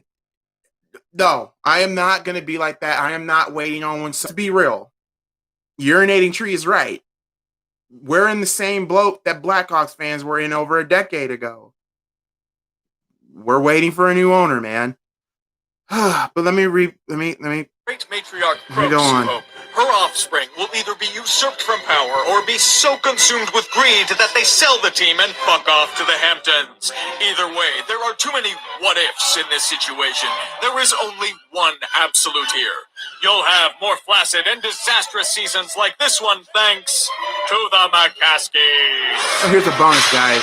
not gonna be like that. I am not waiting on one. To be real, urinating tree is right. We're in the same boat that Blackhawks fans were in over a decade ago. We're waiting for a new owner, man. But let me great matriarch croaks, go on. Her offspring will either be usurped from power or be so consumed with greed that they sell the team and fuck off to the Hamptons. Either way, there are too many what-ifs in this situation. There is only one absolute here. You'll have more flaccid and disastrous seasons like this one thanks to the McCaskies. So here's a bonus, guys.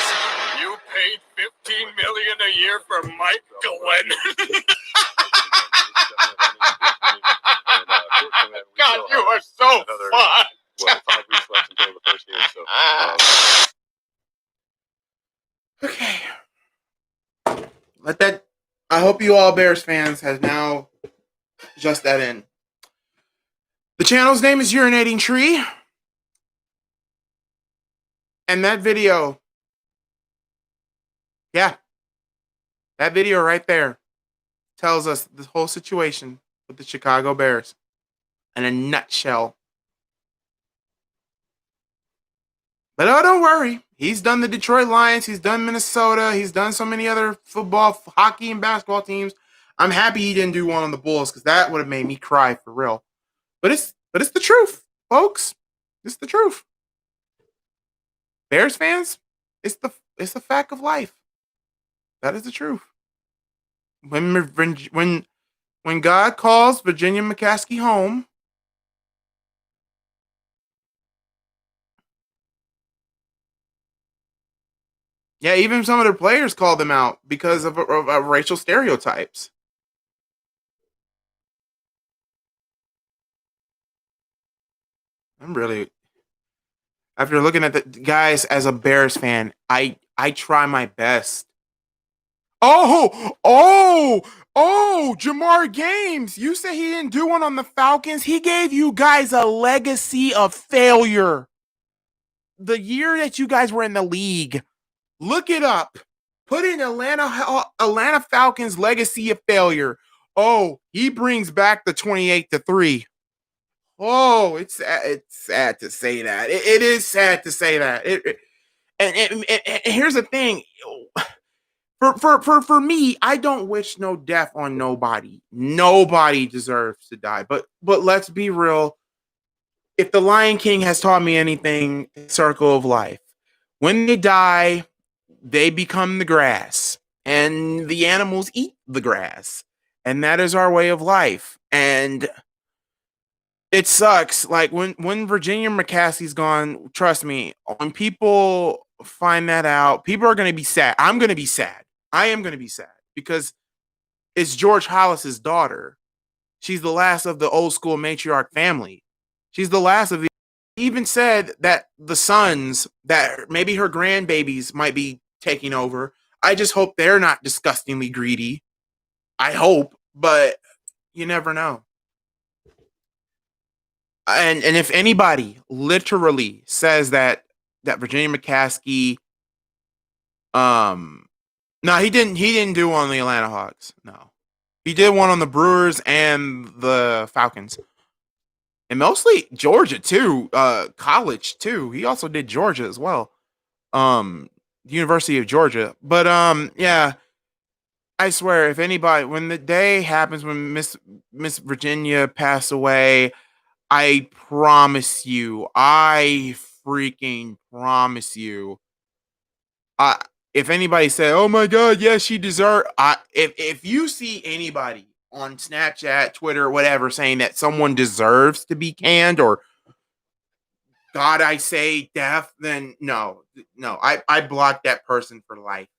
You paid $15 million a year for Mike Glenn. God, you are so fun. 5 weeks left until the first game. So, Okay. I hope you all Bears fans have now just that in. The channel's name is Urinating Tree. And that video, that video right there tells us the whole situation with the Chicago Bears in a nutshell. But don't worry. He's done the Detroit Lions. He's done Minnesota. He's done so many other football, hockey, and basketball teams. I'm happy he didn't do one on the Bulls because that would have made me cry for real. But it's the truth, folks. It's the truth. Bears fans, it's the fact of life. That is the truth. When God calls Virginia McCaskey home, yeah, even some of their players called them out because of racial stereotypes. I'm really, after looking at the guys as a Bears fan, I try my best. Oh, Jamar Games. You say he didn't do one on the Falcons. He gave you guys a legacy of failure. The year that you guys were in the league. Look it up. Put in Atlanta Falcons legacy of failure. Oh, he brings back the 28-3. Oh, it's sad to say that. It is sad to say that. And here's the thing. For me, I don't wish no death on nobody. Nobody deserves to die. But let's be real. If the Lion King has taught me anything, circle of life. When they die, they become the grass. And the animals eat the grass. And that is our way of life. And it sucks. Like when Virginia McCaskey's gone, trust me, when people find that out, people are going to be sad. I'm going to be sad. I am going to be sad because it's George Hollis's daughter. She's the last of the old school matriarch family. She's the last of the even said that the sons, that maybe her grandbabies might be taking over. I just hope they're not disgustingly greedy. I hope, but you never know. And if anybody literally says that Virginia McCaskey, no, he didn't do one on the Atlanta Hawks. No, he did one on the Brewers and the Falcons, and mostly Georgia too. College too. He also did Georgia as well. The University of Georgia. But yeah, I swear, if anybody, when the day happens when Miss Virginia passed away, I promise you, I freaking promise you, I if anybody said, "Oh my God, yes, she deserved," if you see anybody on Snapchat, Twitter, whatever, saying that someone deserves to be canned or God, I say death, then no, I block that person for life.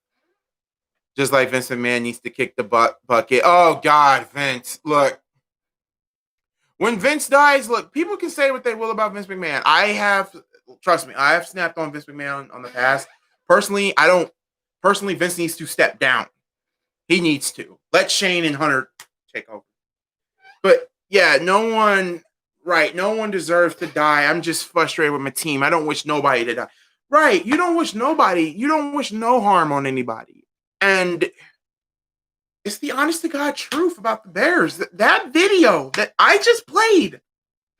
Just like Vince McMahon needs to kick the bucket. Oh God, Vince, look. When Vince dies, look, people can say what they will about Vince McMahon. Trust me, I have snapped on Vince McMahon on the past. Personally, I don't. Personally, Vince needs to step down. He needs to. Let Shane and Hunter take over. But yeah, no one deserves to die. I'm just frustrated with my team. I don't wish nobody to die. Right, you don't wish no harm on anybody. And it's the honest to God truth about the Bears. That video that I just played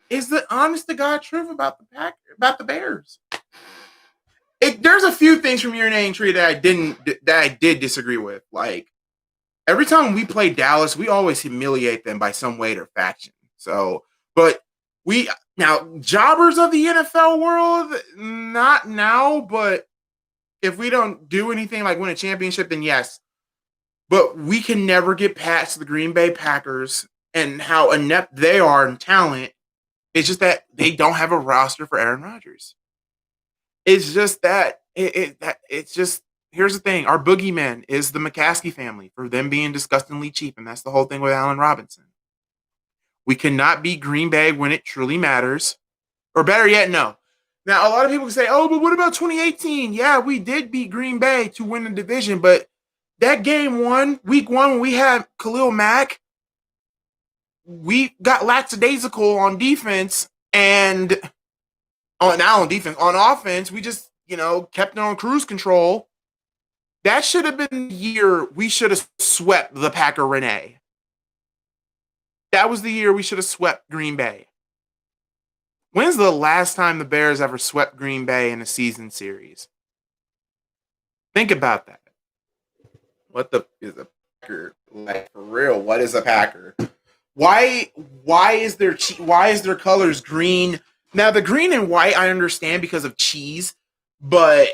is the honest to God truth about the Bears. There's a few things from Urinating Tree that I did disagree with. Like every time we play Dallas, we always humiliate them by some weight or faction. So, but jobbers of the NFL world, not now, but if we don't do anything like win a championship, then yes. But we can never get past the Green Bay Packers and how inept they are in talent. It's just that they don't have a roster for Aaron Rodgers. It's just that it's just here's the thing. Our boogeyman is the McCaskey family for them being disgustingly cheap, and that's the whole thing with Allen Robinson. We cannot beat Green Bay when it truly matters. Or better yet, no. Now, a lot of people say, oh, but what about 2018? Yeah, we did beat Green Bay to win the division, but that week one, when we had Khalil Mack, we got lackadaisical on defense and on offense, we just, kept it on cruise control. That should have been the year we should have swept the Packer Renee. That was the year we should have swept Green Bay. When's the last time the Bears ever swept Green Bay in a season series? Think about that. What is a Packer? Like for real, what is a Packer? Why is their colors green? Now the green and white I understand because of cheese, but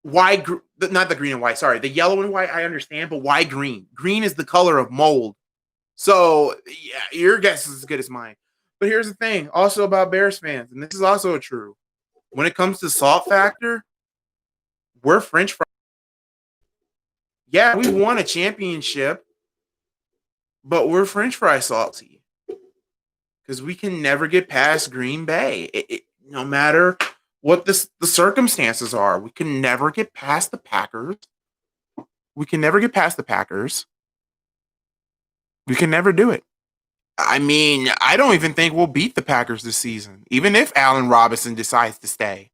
why not the green and white? Sorry, the yellow and white I understand, but why green? Green is the color of mold. So yeah, your guess is as good as mine. But here's the thing, also about Bears fans, and this is also true. When it comes to salt factor, we're French fries. Yeah, we won a championship, but we're French fry salty because we can never get past Green Bay. No matter what the circumstances are, we can never get past the Packers. We can never get past the Packers. We can never do it. I mean, I don't even think we'll beat the Packers this season, even if Allen Robinson decides to stay.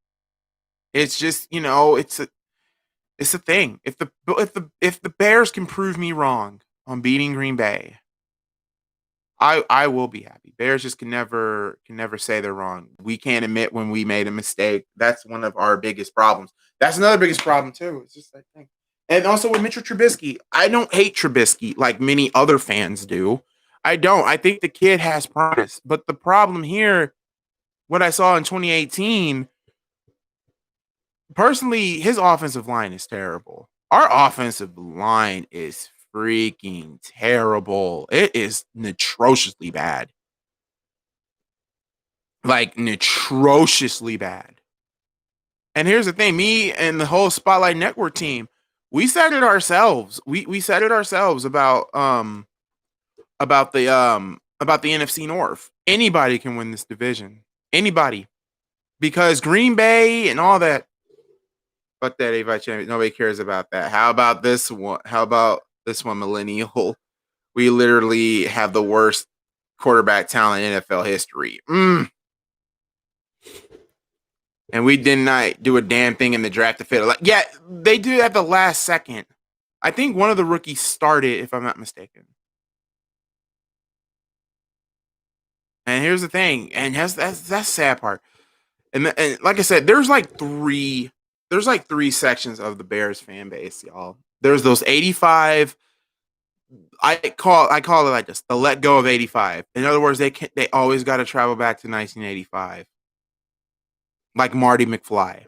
It's just, it's a thing. If the Bears can prove me wrong on beating Green Bay, I will be happy. Bears just can never say they're wrong. We can't admit when we made a mistake. That's one of our biggest problems. That's another biggest problem too. It's just that thing. And also with Mitchell Trubisky, I don't hate Trubisky like many other fans do. I don't. I think the kid has promise. But the problem here, what I saw in 2018, personally, his offensive line is terrible. Our offensive line is freaking terrible. It is atrociously bad. Like, atrociously bad. And here's the thing, me and the whole Spotlight Network team, we said it ourselves. We said it ourselves about the NFC North. Anybody can win this division. Anybody. because Green Bay and all that. Fuck that EjPrime. Nobody cares about that. How about this one? How about this one, millennial? We literally have the worst quarterback talent in NFL history. And we did not do a damn thing in the draft to fit. Like, yeah, they did at the last second. I think one of the rookies started, if I'm not mistaken. And here's the thing, and that's the sad part. And like I said, there's like three sections of the Bears fan base, y'all. There's those 85. I call it like this: the let go of 85. In other words, they always got to travel back to 1985, like Marty McFly.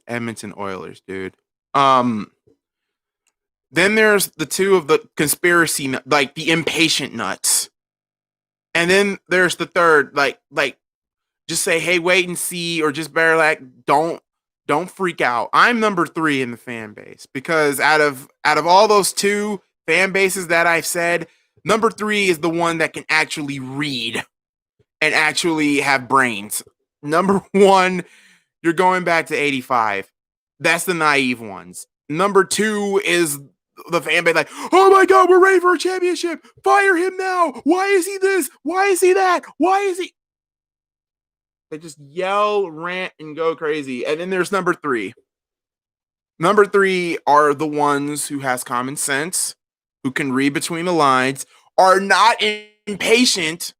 Edmonton Oilers, dude. Then there's the two of the conspiracy, like the impatient nuts. And then there's the third, like just say, hey, wait and see, or just better like don't freak out. I'm number 3 in the fan base because out of all those two fan bases that I've said, number 3 is the one that can actually read and actually have brains. Number 1, you're going back to 85. That's the naive ones. Number 2 is the fan base like, oh my God, we're ready for a championship. Fire him now. Why is he this? Why is he that? Why is he? They just yell, rant, and go crazy. And then there's number 3. Number 3 are the ones who has common sense, who can read between the lines, are not impatient.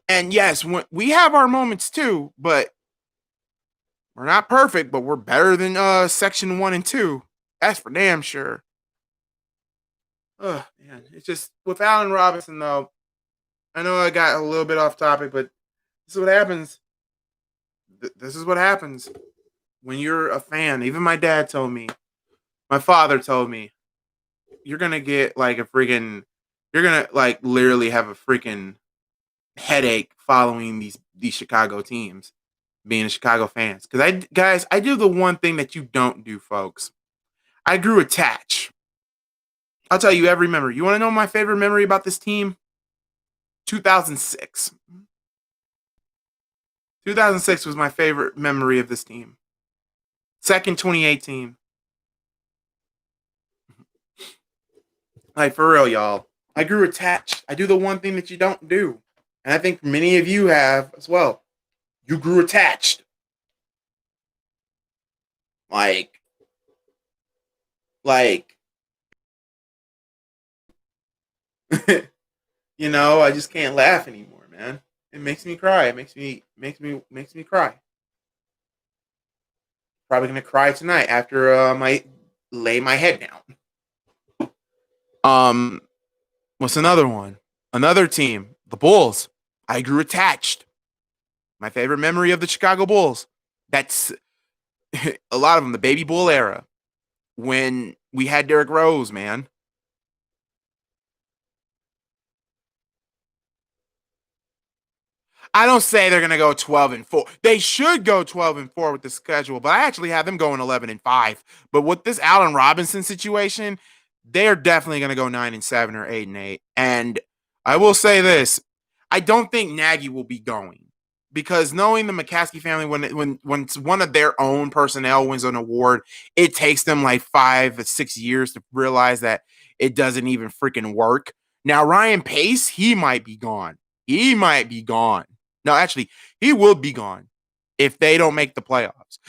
And yes, we have our moments too, but we're not perfect, but we're better than section 1 and 2. That's for damn sure. Oh, man. It's just with Allen Robinson, though. I know I got a little bit off topic, but this is what happens. This is what happens when you're a fan. Even my dad told me, my father told me, you're going to get like a freaking, you're going to like literally have a freaking headache following these Chicago teams, being a Chicago fans. Because I do the one thing that you don't do, folks. I grew attached. I'll tell you every memory. You want to know my favorite memory about this team? 2006. 2006 was my favorite memory of this team. Second, 2018. Like, for real, y'all. I grew attached. I do the one thing that you don't do. And I think many of you have as well. You grew attached. Like, you know, I just can't laugh anymore, man. It makes me cry. It makes me cry. Probably gonna cry tonight after I lay my head down. What's another one? Another team, the Bulls. I grew attached. My favorite memory of the Chicago Bulls. That's a lot of them, the baby Bull era, when we had Derrick Rose, man. I don't say they're gonna go 12-4. They should go 12-4 with the schedule, but I actually have them going 11-5. But with this Allen Robinson situation, they're definitely gonna go 9-7 or 8-8. And I will say this: I don't think Nagy will be going because knowing the McCaskey family, when one of their own personnel wins an award, it takes them like 5 or 6 years to realize that it doesn't even freaking work. Now Ryan Pace, he might be gone. He might be gone. No, actually, he will be gone if they don't make the playoffs.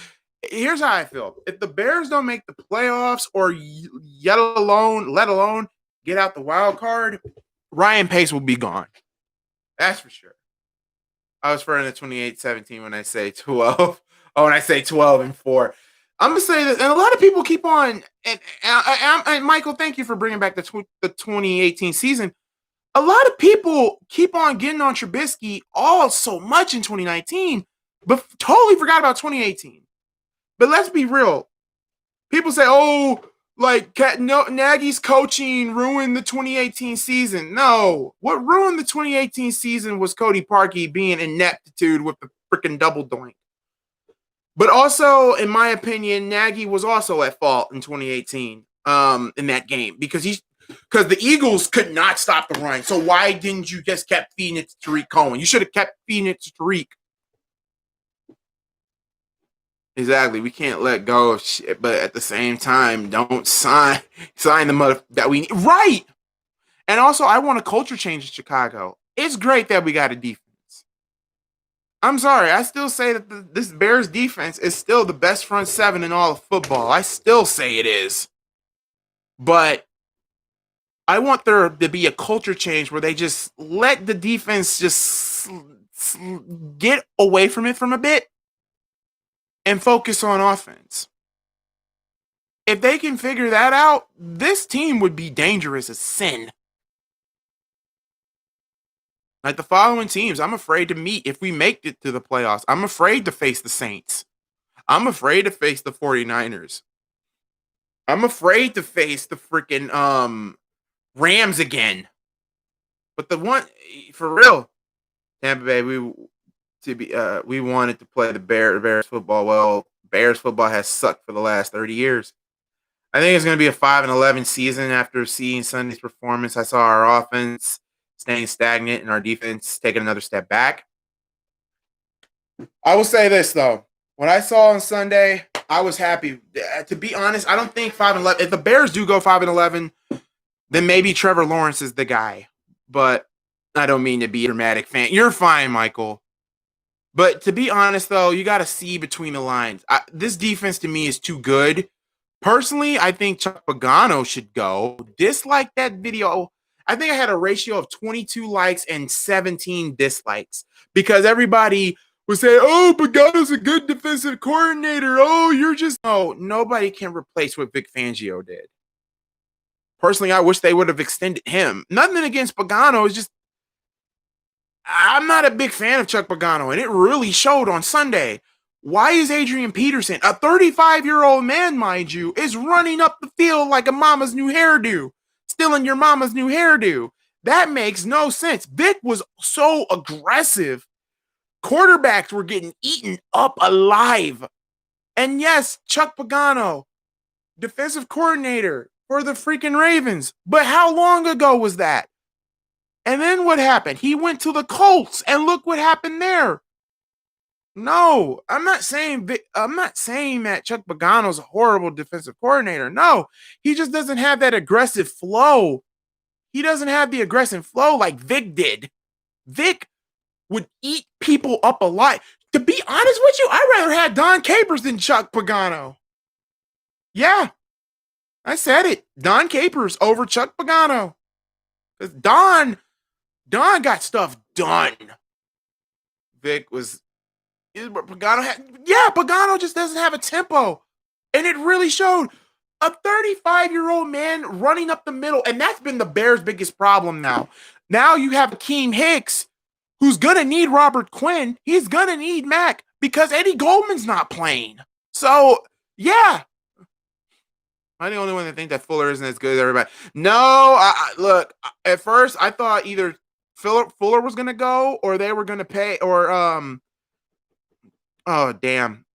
Here's how I feel. If the Bears don't make the playoffs or let alone get out the wild card, Ryan Pace will be gone. That's for sure. I was referring to 28-17 when I say 12. Oh, when I say 12-4. I'm going to say that, and a lot of people keep on, and Michael, thank you for bringing back the 2018 season. A lot of people keep on getting on Trubisky all so much in 2019, but totally forgot about 2018. But let's be real. People say, oh, like Nagy's coaching ruined the 2018 season. No, what ruined the 2018 season was Cody Parkey being ineptitude with the freaking double doink. But also, in my opinion, Nagy was also at fault in 2018 in that game because because the Eagles could not stop the run. So why didn't you just kept feeding it to Tariq Cohen? You should have kept feeding it to Tariq. Exactly. We can't let go of shit, but at the same time, don't sign the mother that we need. Right. And also, I want a culture change in Chicago. It's great that we got a defense. I'm sorry. I still say that this Bears defense is still the best front seven in all of football. I still say it is. But I want there to be a culture change where they just let the defense just get away from it from a bit and focus on offense. If they can figure that out, this team would be dangerous as sin. Like the following teams, I'm afraid to meet if we make it to the playoffs. I'm afraid to face the Saints. I'm afraid to face the 49ers. I'm afraid to face the freaking Rams again. But the one for real, Tampa Bay, we wanted to play the Bears football. Well, Bears football has sucked for the last 30 years. I think it's going to be a 5-11 season after seeing Sunday's performance. I saw our offense staying stagnant and our defense taking another step back. I will say this, though. What I saw on Sunday, I was happy. To be honest, I don't think 5-11. If the Bears do go 5-11, then maybe Trevor Lawrence is the guy. But I don't mean to be a dramatic fan. You're fine, Michael. But to be honest, though, you got to see between the lines. This defense to me is too good. Personally, I think Chuck Pagano should go. Dislike that video. I think I had a ratio of 22 likes and 17 dislikes because everybody was saying, oh, Pagano's a good defensive coordinator. Oh, you're just... No, nobody can replace what Vic Fangio did. Personally, I wish they would have extended him. Nothing against Pagano. It's just... I'm not a big fan of Chuck Pagano, and it really showed on Sunday. Why is Adrian Peterson, a 35-year-old man, mind you, is running up the field like a mama's new hairdo? Stealing your mama's new hairdo. That makes no sense. Vic was so aggressive. Quarterbacks were getting eaten up alive. And yes, Chuck Pagano, defensive coordinator for the freaking Ravens. But how long ago was that? And then what happened? He went to the Colts, and look what happened there. No, I'm not saying that Chuck Pagano's a horrible defensive coordinator. No, he just doesn't have that aggressive flow. He doesn't have the aggressive flow like Vic did. Vic would eat people up alive. To be honest with you, I'd rather have Don Capers than Chuck Pagano. Yeah, I said it. Don Capers over Chuck Pagano. Because Don got stuff done. Vic was... Pagano just doesn't have a tempo. And it really showed. A 35-year-old man running up the middle, and that's been the Bears' biggest problem now. Now you have Akeem Hicks, who's going to need Robert Quinn. He's going to need Mack because Eddie Goldman's not playing. So, yeah. I'm the only one that think that Fuller isn't as good as everybody. No, look, at first I thought either Fuller was going to go or they were going to pay, or oh, damn.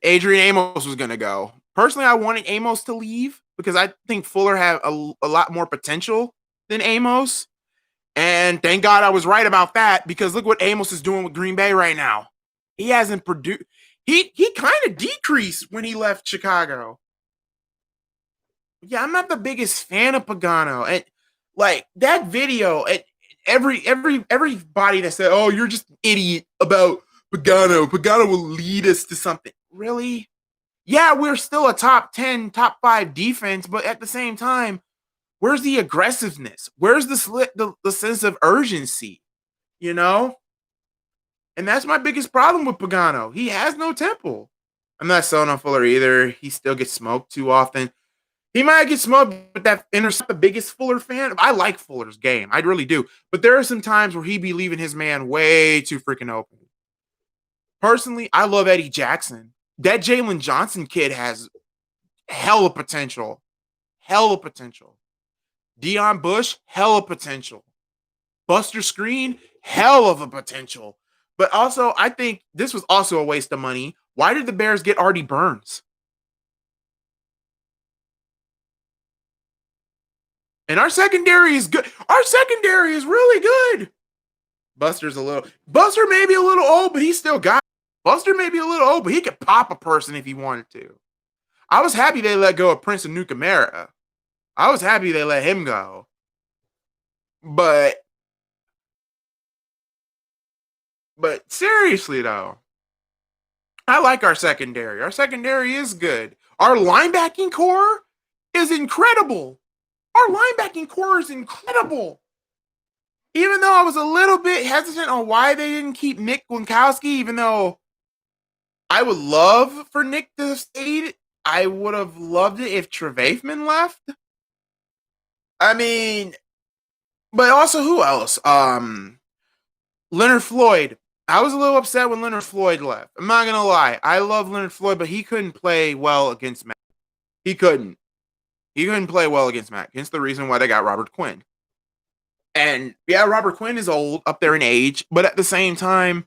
Adrian Amos was going to go. Personally, I wanted Amos to leave because I think Fuller had a lot more potential than Amos. And thank God I was right about that because look what Amos is doing with Green Bay right now. He hasn't produced. He kind of decreased when he left Chicago. Yeah, I'm not the biggest fan of Pagano. And like that video, everybody that said, oh, you're just an idiot about Pagano will lead us to something. Really? Yeah, we're still a top 10, top 5 defense, but at the same time, where's the aggressiveness? Where's the sense of urgency? You know? And that's my biggest problem with Pagano. He has no tempo. I'm not selling on Fuller either. He still gets smoked too often. He might get smoked, but that intercept the biggest Fuller fan. I like Fuller's game. I really do. But there are some times where he be leaving his man way too freaking open. Personally, I love Eddie Jackson. That Jalen Johnson kid has hell of potential. Hell of potential. Deion Bush, hell of potential. Buster Screen, hell of a potential. But also, I think this was also a waste of money. Why did the Bears get Artie Burns? And our secondary is good. Our secondary is really good. Buster may be a little old, but he still got. Buster may be a little old, but he could pop a person if he wanted to. I was happy they let go of Prince of Nukamera. I was happy they let him go. But seriously though, I like our secondary. Our secondary is good. Our linebacking core is incredible. Our linebacking core is incredible. Even though I was a little bit hesitant on why they didn't keep Nick Winkowski, even though I would love for Nick to have stayed, I would have loved it if Trevathan left. I mean, but also who else? Leonard Floyd. I was a little upset when Leonard Floyd left. I'm not gonna lie. I love Leonard Floyd, but he couldn't play well against Mac. He couldn't play well against Mac. Hence the reason why they got Robert Quinn. And yeah, Robert Quinn is old, up there in age, but at the same time,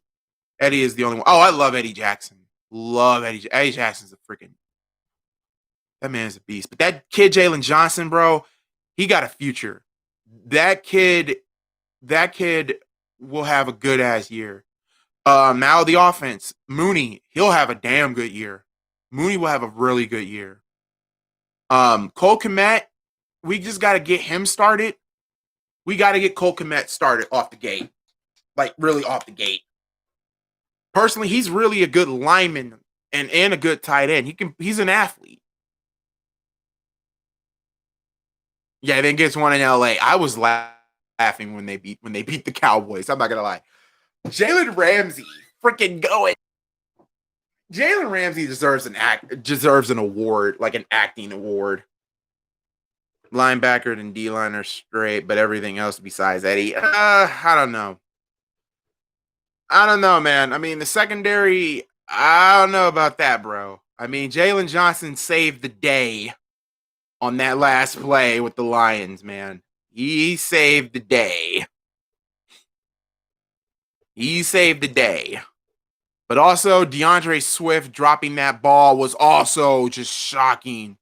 Eddie is the only one. Oh, I love Eddie Jackson. Love Eddie. Eddie Jackson's a freaking. That man is a beast. But that kid, Jalen Johnson, bro, he got a future. That kid will have a good ass year. Now the offense, Mooney, he'll have a damn good year. Mooney will have a really good year. Cole Kmet, we just got to get him started. We got to get Cole Kmet started off the gate. Like, really off the gate. Personally, he's really a good lineman and a good tight end. He's an athlete. Yeah, then gets one in LA. I was laughing when they beat the Cowboys. I'm not gonna lie. Jalen Ramsey, freaking going. Jalen Ramsey deserves an award, like an acting award. Linebacker and D-line are straight, but everything else besides Eddie, I don't know. I don't know, man. I mean, the secondary, I don't know about that, bro. I mean, Jalen Johnson saved the day on that last play with the Lions, man. He saved the day. But also, DeAndre Swift dropping that ball was also just shocking.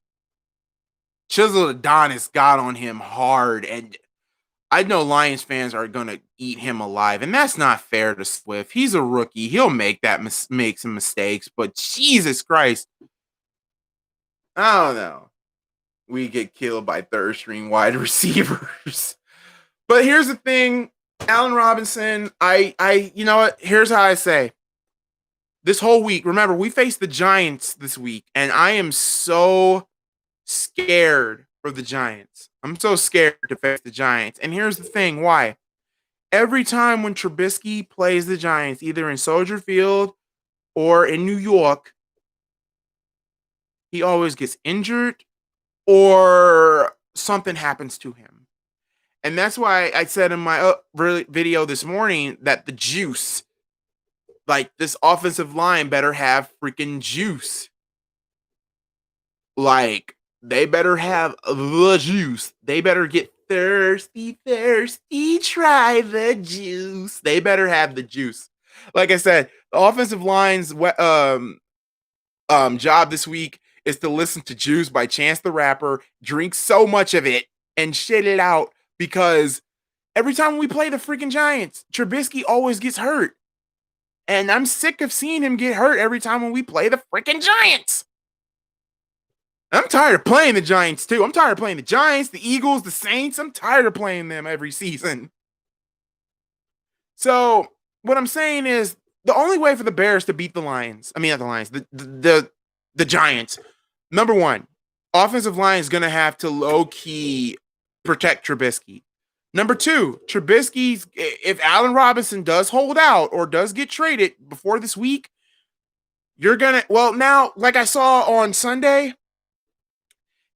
Chisel Adonis got on him hard, and I know Lions fans are going to eat him alive, and that's not fair to Swift. He's a rookie. He'll make some mistakes, but Jesus Christ. I don't know. We get killed by third-string wide receivers. But here's the thing, Allen Robinson, you know what? Here's how I say. This whole week, remember, we faced the Giants this week, and I am so scared for the Giants. I'm so scared to face the Giants. And here's the thing, why? Every time when Trubisky plays the Giants, either in Soldier Field or in New York, he always gets injured or something happens to him. And that's why I said in my video this morning that the juice, like this offensive line better have freaking juice. Like, they better have the juice. They better get thirsty, try the juice. They better have the juice. Like I said, the offensive line's job this week is to listen to Juice by Chance the Rapper, drink so much of it, and shit it out, because every time we play the freaking Giants, Trubisky always gets hurt. And I'm sick of seeing him get hurt every time when we play the freaking Giants. I'm tired of playing the Giants, too. I'm tired of playing the Giants, the Eagles, the Saints. I'm tired of playing them every season. So, what I'm saying is, the only way for the Bears to beat the Lions, I mean, not the Lions, the Giants, number one, offensive line is going to have to low-key protect Trubisky. Number two, Trubisky's, if Allen Robinson does hold out or does get traded before this week, you're going to, well, now, like I saw on Sunday,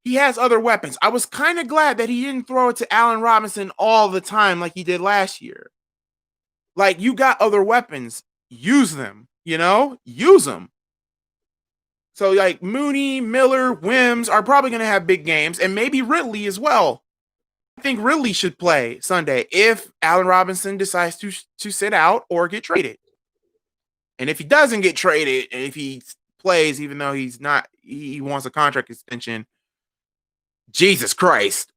he has other weapons. I was kind of glad that he didn't throw it to Allen Robinson all the time like he did last year. Like, you got other weapons. Use them, Use them. So, like, Mooney, Miller, Wims are probably going to have big games, and maybe Ridley as well. I think Ridley should play Sunday if Allen Robinson decides to sit out or get traded. And if he doesn't get traded, and if he plays, even though he wants a contract extension, Jesus Christ,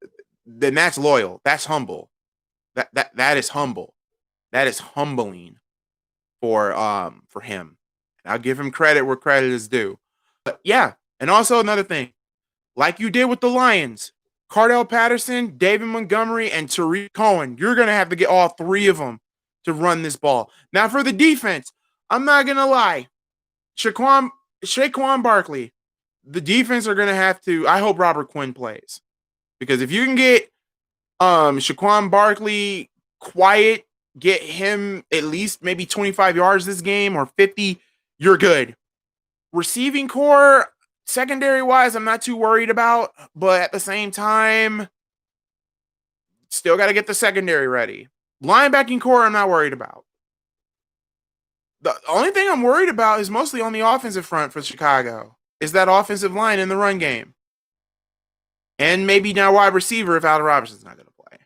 then that's loyal. That's humble. That is humble. That is humbling for him. And I'll give him credit where credit is due. But yeah, and also another thing, like you did with the Lions, Cardell Patterson, David Montgomery, and Tariq Cohen. You're gonna have to get all three of them to run this ball. Now for the defense, I'm not gonna lie. Saquon Barkley, the defense are gonna have to. I hope Robert Quinn plays. Because if you can get Saquon Barkley quiet, get him at least maybe 25 yards this game or 50, you're good. Receiving core, secondary wise, I'm not too worried about, but at the same time, still got to get the secondary ready. Linebacking core, I'm not worried about. The only thing I'm worried about is mostly on the offensive front for Chicago, is that offensive line in the run game. And maybe now wide receiver if Allen Robinson's not going to play.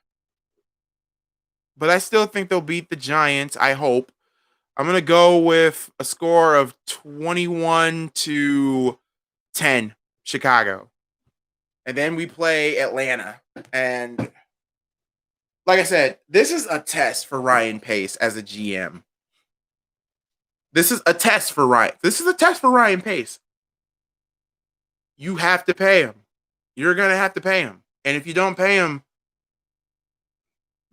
But I still think they'll beat the Giants, I hope. I'm going to go with a score of 21-10, Chicago. And then we play Atlanta. And like I said, this is a test for Ryan Pace as a GM. This is a test for Ryan. This is a test for Ryan Pace. You have to pay him. You're going to have to pay him. And if you don't pay him,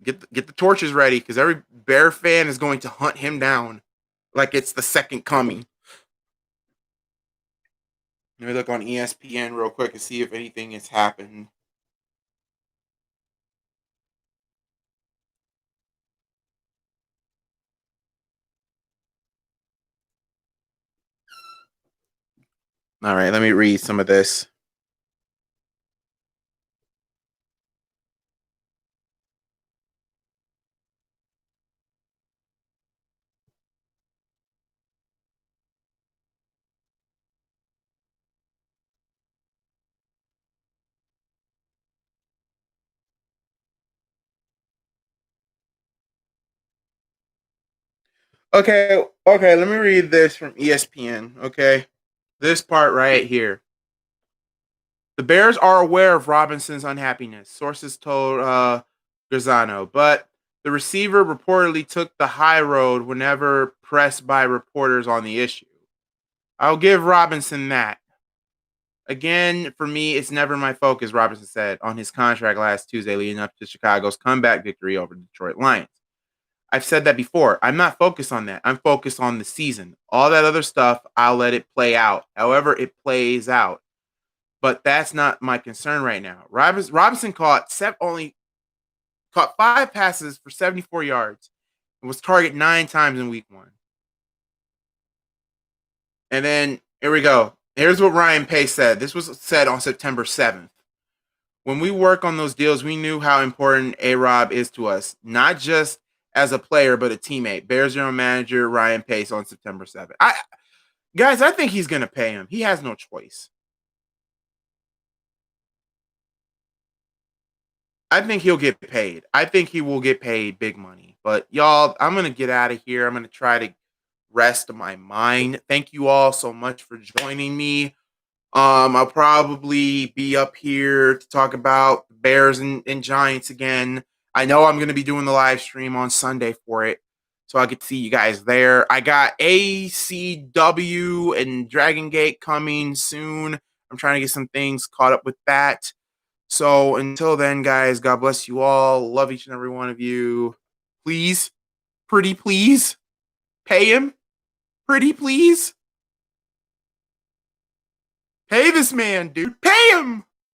get the torches ready, because every Bear fan is going to hunt him down like it's the second coming. Let me look on ESPN real quick and see if anything has happened. All right, let me read some of this. Okay, let me read this from ESPN, okay? This part right here. The Bears are aware of Robinson's unhappiness, sources told Rosano, but the receiver reportedly took the high road whenever pressed by reporters on the issue. I'll give Robinson that. Again, for me, it's never my focus, Robinson said on his contract last Tuesday leading up to Chicago's comeback victory over the Detroit Lions. I've said that before. I'm not focused on that. I'm focused on the season. All that other stuff, I'll let it play out, however it plays out. But that's not my concern right now. Robinson caught 5 passes for 74 yards and was targeted 9 times in week 1. And then, here we go. Here's what Ryan Pace said. This was said on September 7th. When we work on those deals, we knew how important A-Rob is to us, not just as a player, but a teammate. Bears general manager Ryan Pace on September 7th. Guys, I think he's going to pay him. He has no choice. I think he'll get paid. I think he will get paid big money. But y'all, I'm going to get out of here. I'm going to try to rest my mind. Thank you all so much for joining me. I'll probably be up here to talk about Bears and Giants again. I know I'm going to be doing the live stream on Sunday for it, so I get to see you guys there. I got ACW and Dragon Gate coming soon. I'm trying to get some things caught up with that. So until then, guys, God bless you all. Love each and every one of you. Please, pretty please, pay him. Pretty please. Pay this man, dude. Pay him.